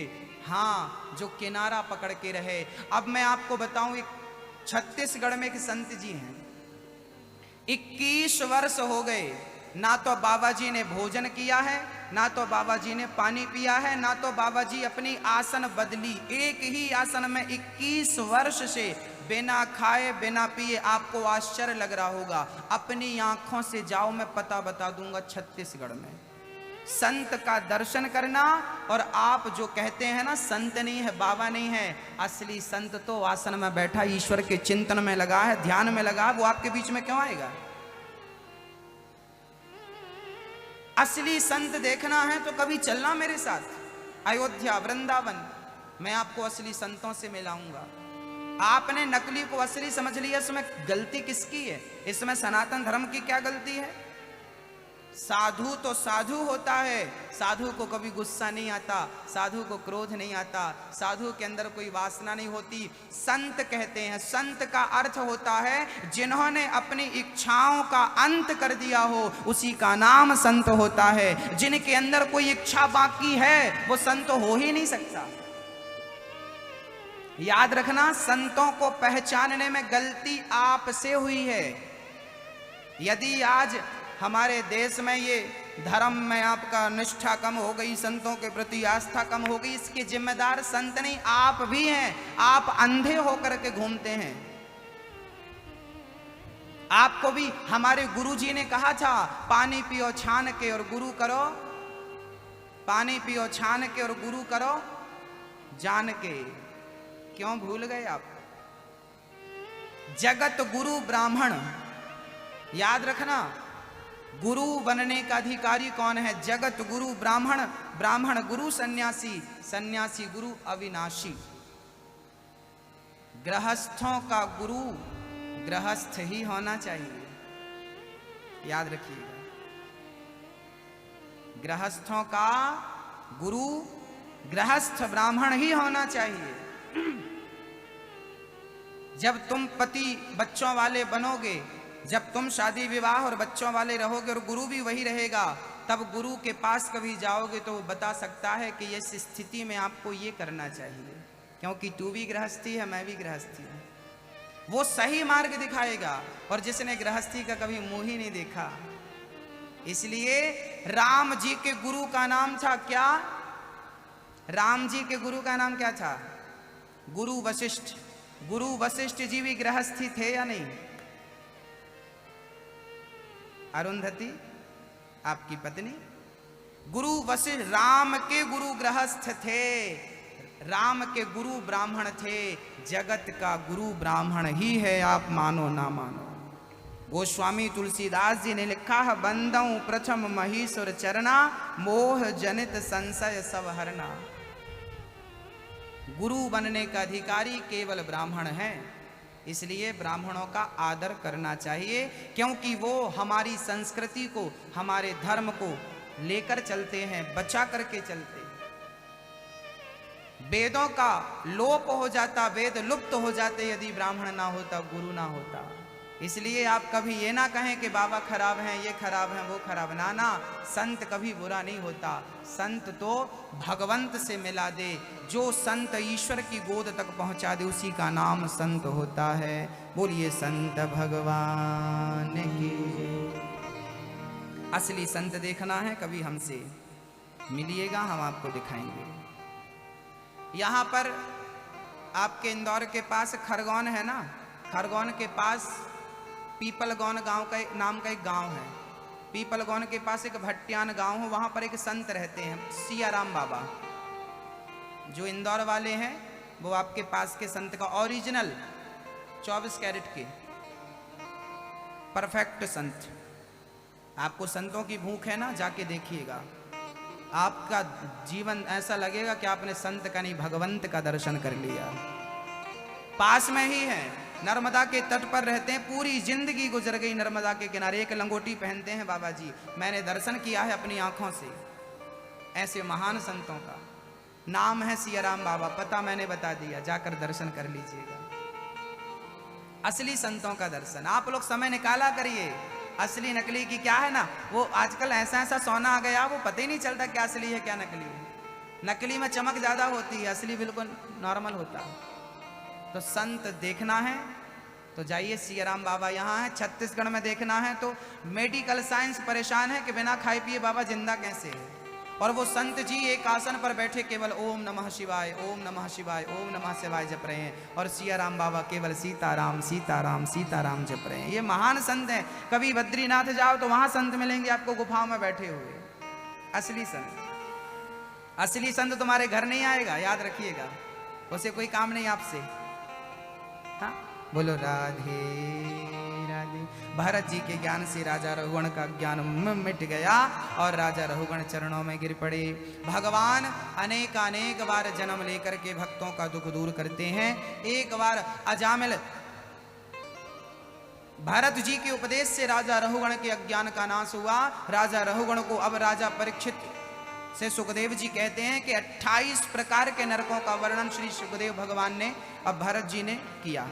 हाँ, जो किनारा पकड़ के रहे। अब मैं आपको बताऊं, एक छत्तीसगढ़ में एक संत जी हैं, 21 वर्ष हो गए, ना तो बाबा जी ने भोजन किया है, ना तो बाबा जी ने पानी पिया है, ना तो बाबा जी अपनी आसन बदली। एक ही आसन में 21 वर्ष से बिना खाए बिना पिए। आपको आश्चर्य लग रहा होगा, अपनी आंखों से जाओ, मैं पता बता दूंगा। छत्तीसगढ़ में संत का दर्शन करना, और आप जो कहते हैं ना संत नहीं है, बाबा नहीं है, असली संत तो आसन में बैठा ईश्वर के चिंतन में लगा है, ध्यान में लगा, वो आपके बीच में क्यों आएगा? असली संत देखना है तो कभी चलना मेरे साथ अयोध्या वृंदावन, मैं आपको असली संतों से मिलाऊंगा। आपने नकली को असली समझ लिया, इसमें गलती किसकी है? इसमें सनातन धर्म की क्या गलती है? साधु तो साधु होता है, साधु को कभी गुस्सा नहीं आता, साधु को क्रोध नहीं आता, साधु के अंदर कोई वासना नहीं होती। संत कहते हैं, संत का अर्थ होता है जिन्होंने अपनी इच्छाओं का अंत कर दिया हो, उसी का नाम संत होता है। जिनके अंदर कोई इच्छा बाकी है वो संत हो ही नहीं सकता। याद रखना, संतों को पहचानने में गलती आपसे हुई है। यदि आज हमारे देश में ये धर्म में आपका निष्ठा कम हो गई, संतों के प्रति आस्था कम हो गई, इसके जिम्मेदार संत नहीं आप भी हैं। आप अंधे होकर के घूमते हैं। आपको भी हमारे गुरुजी ने कहा था, पानी पियो छान के और गुरु करो, पानी पियो छान के और गुरु करो जान के। क्यों भूल गए आप? जगत गुरु ब्राह्मण, याद रखना, गुरु बनने का अधिकारी कौन है? जगत गुरु ब्राह्मण, ब्राह्मण गुरु सन्यासी, सन्यासी गुरु अविनाशी। गृहस्थों का गुरु गृहस्थ ही होना चाहिए, याद रखिएगा। गृहस्थों का गुरु गृहस्थ ब्राह्मण ही होना चाहिए। जब तुम पति बच्चों वाले बनोगे, जब तुम शादी विवाह और बच्चों वाले रहोगे और गुरु भी वही रहेगा, तब गुरु के पास कभी जाओगे तो वो बता सकता है कि इस स्थिति में आपको ये करना चाहिए, क्योंकि तू भी गृहस्थी है, मैं भी गृहस्थी है। वो सही मार्ग दिखाएगा। और जिसने गृहस्थी का कभी मुंह ही नहीं देखा, इसलिए राम जी के गुरु का नाम था क्या? राम जी के गुरु का नाम क्या था? गुरु वशिष्ठ। गुरु वशिष्ठ जी भी गृहस्थी थे या नहीं? अरुंधति आपकी पत्नी, गुरु वशिष्ठ राम के गुरु गृहस्थ थे, राम के गुरु ब्राह्मण थे। जगत का गुरु ब्राह्मण ही है, आप मानो ना मानो। गोस्वामी तुलसीदास जी ने लिखा है, बंदऊ प्रथम महीश्वर चरना, मोह जनित संशय सब हरना। गुरु बनने का अधिकारी केवल ब्राह्मण है, इसलिए ब्राह्मणों का आदर करना चाहिए, क्योंकि वो हमारी संस्कृति को, हमारे धर्म को लेकर चलते हैं, बचा करके चलते। वेदों का लोप हो जाता, वेद लुप्त हो जाते यदि ब्राह्मण ना होता, गुरु ना होता। इसलिए आप कभी ये ना कहें कि बाबा खराब हैं, ये खराब हैं, वो खराब। ना ना, संत कभी बुरा नहीं होता। संत तो भगवंत से मिला दे, जो संत ईश्वर की गोद तक पहुंचा दे, उसी का नाम संत होता है। बोलिए संत भगवान की। असली संत देखना है, कभी हमसे मिलिएगा, हम आपको दिखाएंगे। यहाँ पर आपके इंदौर के पास खरगोन है ना, खरगोन के पास पीपलगौन गांव का नाम का एक गांव है। पीपलगौन के पास एक भट्टियान गांव है, वहां पर एक संत रहते हैं, सियाराम बाबा। जो इंदौर वाले हैं वो आपके पास के संत का ओरिजिनल 24 कैरेट के परफेक्ट संत। आपको संतों की भूख है ना, जाके देखिएगा, आपका जीवन ऐसा लगेगा कि आपने संत का नहीं, भगवंत का दर्शन कर लिया। पास में ही है, नर्मदा के तट पर रहते हैं, पूरी जिंदगी गुजर गई नर्मदा के किनारे। एक लंगोटी पहनते हैं बाबा जी, मैंने दर्शन किया है अपनी आंखों से ऐसे महान संतों का। नाम है सियाराम बाबा, पता मैंने बता दिया, जाकर दर्शन कर लीजिएगा। असली संतों का दर्शन आप लोग समय निकाला करिए। असली नकली की क्या है ना, वो आजकल ऐसा ऐसा सोना आ गया, वो पता ही नहीं चलता क्या असली है क्या नकली है। नकली में चमक ज्यादा होती है, असली बिल्कुल नॉर्मल होता है। तो संत देखना है तो जाइए, सियाराम बाबा यहाँ है। छत्तीसगढ़ में देखना है तो मेडिकल साइंस परेशान है कि बिना खाए पिए बाबा जिंदा कैसे है। और वो संत जी एक आसन पर बैठे केवल ओम नमः शिवाय, ओम नमः शिवाय, ओम नमः शिवाय जप रहे हैं। और सियाराम बाबा केवल सीताराम सीताराम सीताराम जप रहे हैं। ये महान संत हैं। कभी बद्रीनाथ जाओ तो वहां संत मिलेंगे आपको गुफाओं में बैठे हुए। असली संत, असली संत तुम्हारे घर नहीं आएगा, याद रखिएगा, उसे कोई काम नहीं आपसे। हाँ बोलो राधे राधे। भरत जी के ज्ञान से राजा रघुगण का ज्ञान मिट गया और राजा रघुगण चरणों में गिर पड़े। भगवान अनेक अनेक बार जन्म लेकर के भक्तों का दुख दूर करते हैं। एक बार अजामिल भरत जी के उपदेश से राजा रहुगण के अज्ञान का नाश हुआ। राजा रहुगण को अब राजा परीक्षित से सुखदेव जी कहते हैं कि 28 प्रकार के नरकों का वर्णन श्री सुखदेव भगवान ने अब भरत जी ने किया।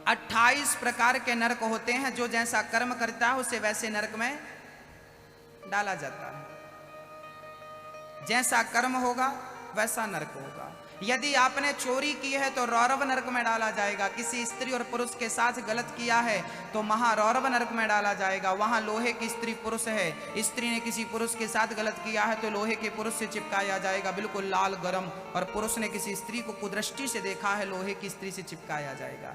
28 प्रकार के नरक होते हैं, जो जैसा कर्म करता है उसे वैसे नरक में डाला जाता है। जैसा कर्म होगा वैसा नरक होगा। यदि आपने चोरी की है तो रौरव नरक में डाला जाएगा। किसी स्त्री और पुरुष के साथ गलत किया है तो महारौरव नरक में डाला जाएगा। वहां लोहे की स्त्री पुरुष है, स्त्री ने किसी पुरुष के साथ गलत किया है तो लोहे के पुरुष से चिपकाया जाएगा, बिल्कुल लाल गरम। और पुरुष ने किसी स्त्री को कुदृष्टि से देखा है, लोहे की स्त्री से चिपकाया जाएगा।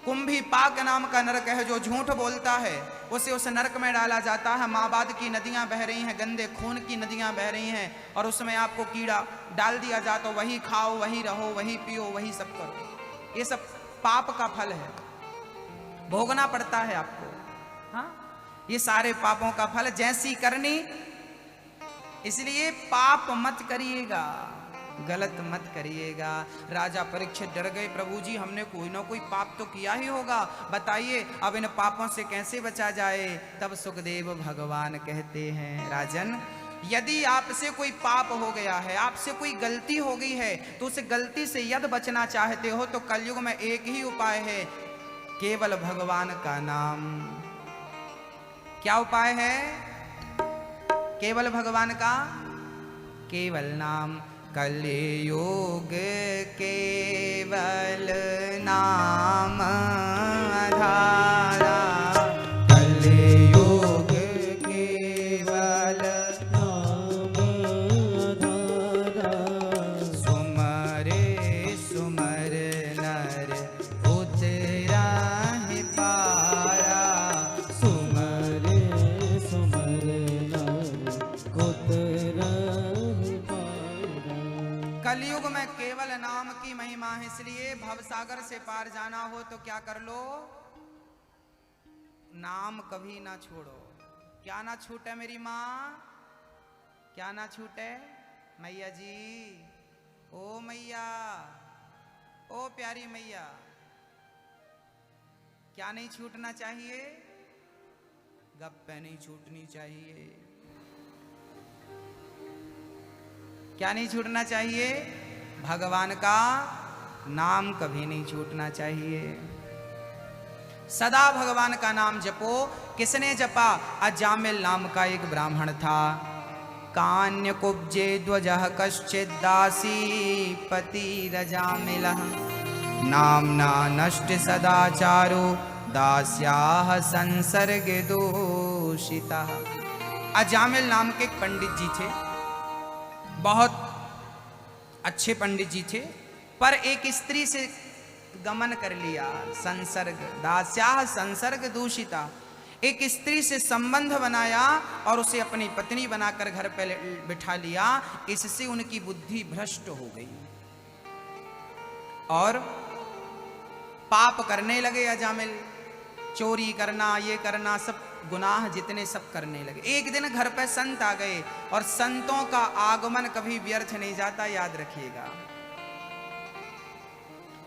कुंभी पाक नाम का नरक है, जो झूठ बोलता है उसे उस नरक में डाला जाता है। माबाद की नदियां बह रही हैं, गंदे खून की नदियां बह रही हैं, और उसमें आपको कीड़ा डाल दिया जाता, तो वही खाओ, वही रहो, वही पियो, वही सब करो। ये सब पाप का फल है, भोगना पड़ता है आपको। हाँ, ये सारे पापों का फल जैसी करनी। इसलिए पाप मत करिएगा, गलत मत करिएगा। राजा परीक्षित डर गए, प्रभु जी हमने कोई ना कोई पाप तो किया ही होगा, बताइए अब इन पापों से कैसे बचा जाए। तब सुखदेव भगवान कहते हैं, राजन यदि आपसे कोई पाप हो गया है, आपसे कोई गलती हो गई है, तो उस गलती से यदि बचना चाहते हो तो कलयुग में एक ही उपाय है, केवल भगवान का नाम। क्या उपाय है? केवल भगवान का केवल नाम। कलयुग केवल नाम आधारा, कलयुग केवल नाम आधारा। सुमरे सुमर नर उतराहि पारा, सुमरे सुमर नर उतराहि पारा। कलयुग में केवल नाम की महिमा है, इसलिए भवसागर से पार जाना हो तो क्या कर लो? नाम कभी ना छोड़ो। क्या ना छूटे मेरी माँ? क्या ना छूटे? मैया जी, ओ मैया, ओ प्यारी मैया, क्या नहीं छूटना चाहिए? गप्पे नहीं छूटनी चाहिए। क्या नहीं छूटना चाहिए? भगवान का नाम कभी नहीं छूटना चाहिए। सदा भगवान का नाम जपो। किसने जपा? अजामिल नाम का एक ब्राह्मण था। कान्य कुब्जे ध्वजः कश्चित् दासी पति रजामिलः, नामना नष्ट सदाचारो दास्याः संसर्ग दूषितः। अजामिल नाम के एक पंडित जी थे, बहुत अच्छे पंडित जी थे, पर एक स्त्री से गमन कर लिया। संसर्ग, दास्याः संसर्ग दूषिता। एक स्त्री से संबंध बनाया और उसे अपनी पत्नी बनाकर घर पे बिठा लिया। इससे उनकी बुद्धि भ्रष्ट हो गई और पाप करने लगे। अजामिल चोरी करना, ये करना, सब गुनाह जितने सब करने लगे। एक दिन घर पे संत आ गए, और संतों का आगमन कभी व्यर्थ नहीं जाता, याद रखिएगा।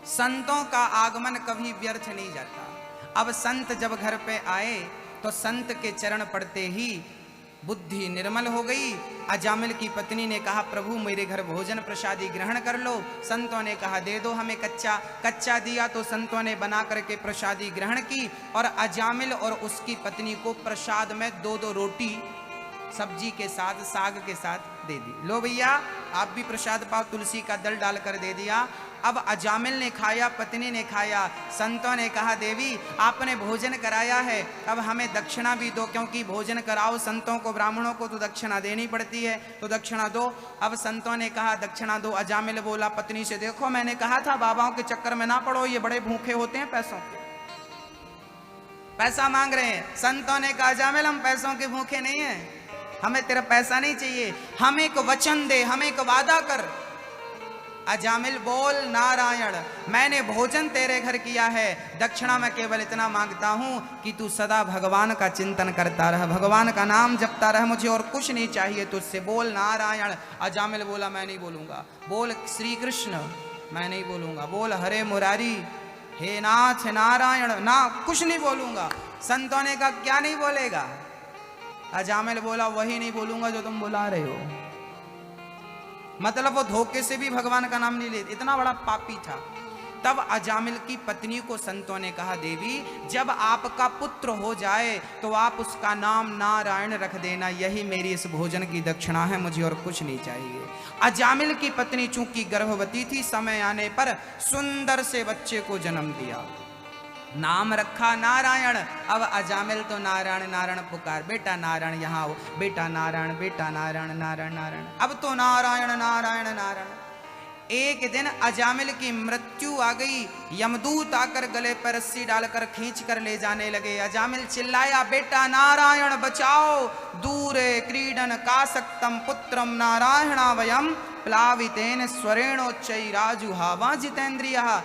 संतों का आगमन कभी व्यर्थ नहीं जाता। अब संत जब घर पे आए तो संत के चरण पड़ते ही बुद्धि निर्मल हो गई। अजामिल की पत्नी ने कहा, प्रभु मेरे घर भोजन प्रसादी ग्रहण कर लो। संतों ने कहा, दे दो हमें कच्चा। कच्चा दिया तो संतों ने बना करके प्रसादी ग्रहण की, और अजामिल और उसकी पत्नी को प्रसाद में 2-2 रोटी सब्जी के साथ, साग के साथ दे दी। लो भैया आप भी प्रसाद पाओ, तुलसी का दल डालकर दे दिया। अब अजामिल ने खाया, पत्नी ने खाया। संतों ने कहा, देवी आपने भोजन कराया है, अब हमें दक्षिणा भी दो, क्योंकि भोजन कराओ संतों को, ब्राह्मणों को तो दक्षिणा देनी पड़ती है, तो दक्षिणा दो। अब संतों ने कहा दक्षिणा दो। अजामिल बोला पत्नी से, देखो मैंने कहा था बाबाओं के चक्कर में ना पड़ो, ये बड़े भूखे होते हैं पैसों के, पैसा मांग रहे हैं। संतों ने कहा, अजामिल हम पैसों के भूखे नहीं हैं, हमें तेरा पैसा नहीं चाहिए, हमें एक वचन दे, हमें एक वादा कर। अजामिल बोल, नारायण मैंने भोजन तेरे घर किया है, दक्षिणा में केवल इतना मांगता हूं कि तू सदा भगवान का चिंतन करता रह, भगवान का नाम जपता रह, मुझे और कुछ नहीं चाहिए तुझसे, बोल नारायण। अजामिल बोला, मैं नहीं बोलूंगा। बोल श्री कृष्ण, मैं नहीं बोलूंगा। बोल हरे मुरारी, हे नाथ नारायण, ना कुछ नहीं बोलूंगा। संतों ने कहा क्या नहीं बोलेगा? अजामिल बोला वही नहीं बोलूंगा जो तुम बुला रहे हो। मतलब वो धोखे से भी भगवान का नाम नहीं लेते, इतना बड़ा पापी था। तब अजामिल की पत्नी को संतों ने कहा, देवी जब आपका पुत्र हो जाए तो आप उसका नाम नारायण रख देना, यही मेरी इस भोजन की दक्षिणा है, मुझे और कुछ नहीं चाहिए। अजामिल की पत्नी चूंकि गर्भवती थी, समय आने पर सुंदर से बच्चे को जन्म दिया, नाम रखा नारायण। अब अजामिल तो नारायण नारायण पुकार, बेटा नारायण यहाँ आओ, बेटा नारायण, बेटा नारायण, नारायण नारायण, अब तो नारायण नारायण नारायण। एक दिन अजामिल की मृत्यु आ गई, यमदूत आकर गले पर रस्सी डालकर खींच कर ले जाने लगे। अजामिल चिल्लाया, बेटा नारायण बचाओ, दूरे क्रीडन कासक्तम पुत्रम नारायणा वयम प्लावितेन स्वरेणोच्चै राजुहावा जितेंद्रियः।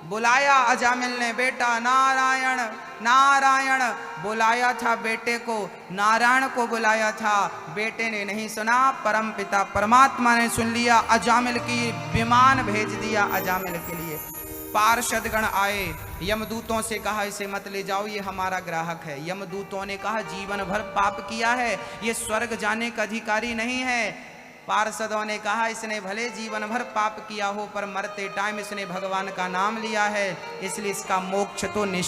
बुलाया अजामिल ने, बेटा नारायण नारायण, बुलाया था बेटे को, नारायण को बुलाया था, बेटे ने नहीं सुना, परम पिता परमात्मा ने सुन लिया, अजामिल की विमान भेज दिया अजामिल के लिए। पार्षदगण आए, यमदूतों से कहा इसे मत ले जाओ, ये हमारा ग्राहक है। यमदूतों ने कहा जीवन भर पाप किया है, ये स्वर्ग जाने का अधिकारी नहीं है। पार्षदों ने कहा इसने भले जीवन भर पाप किया हो, पर मरते टाइम इसने भगवान का नाम लिया है, इसलिए इसका मोक्ष तो निश्चित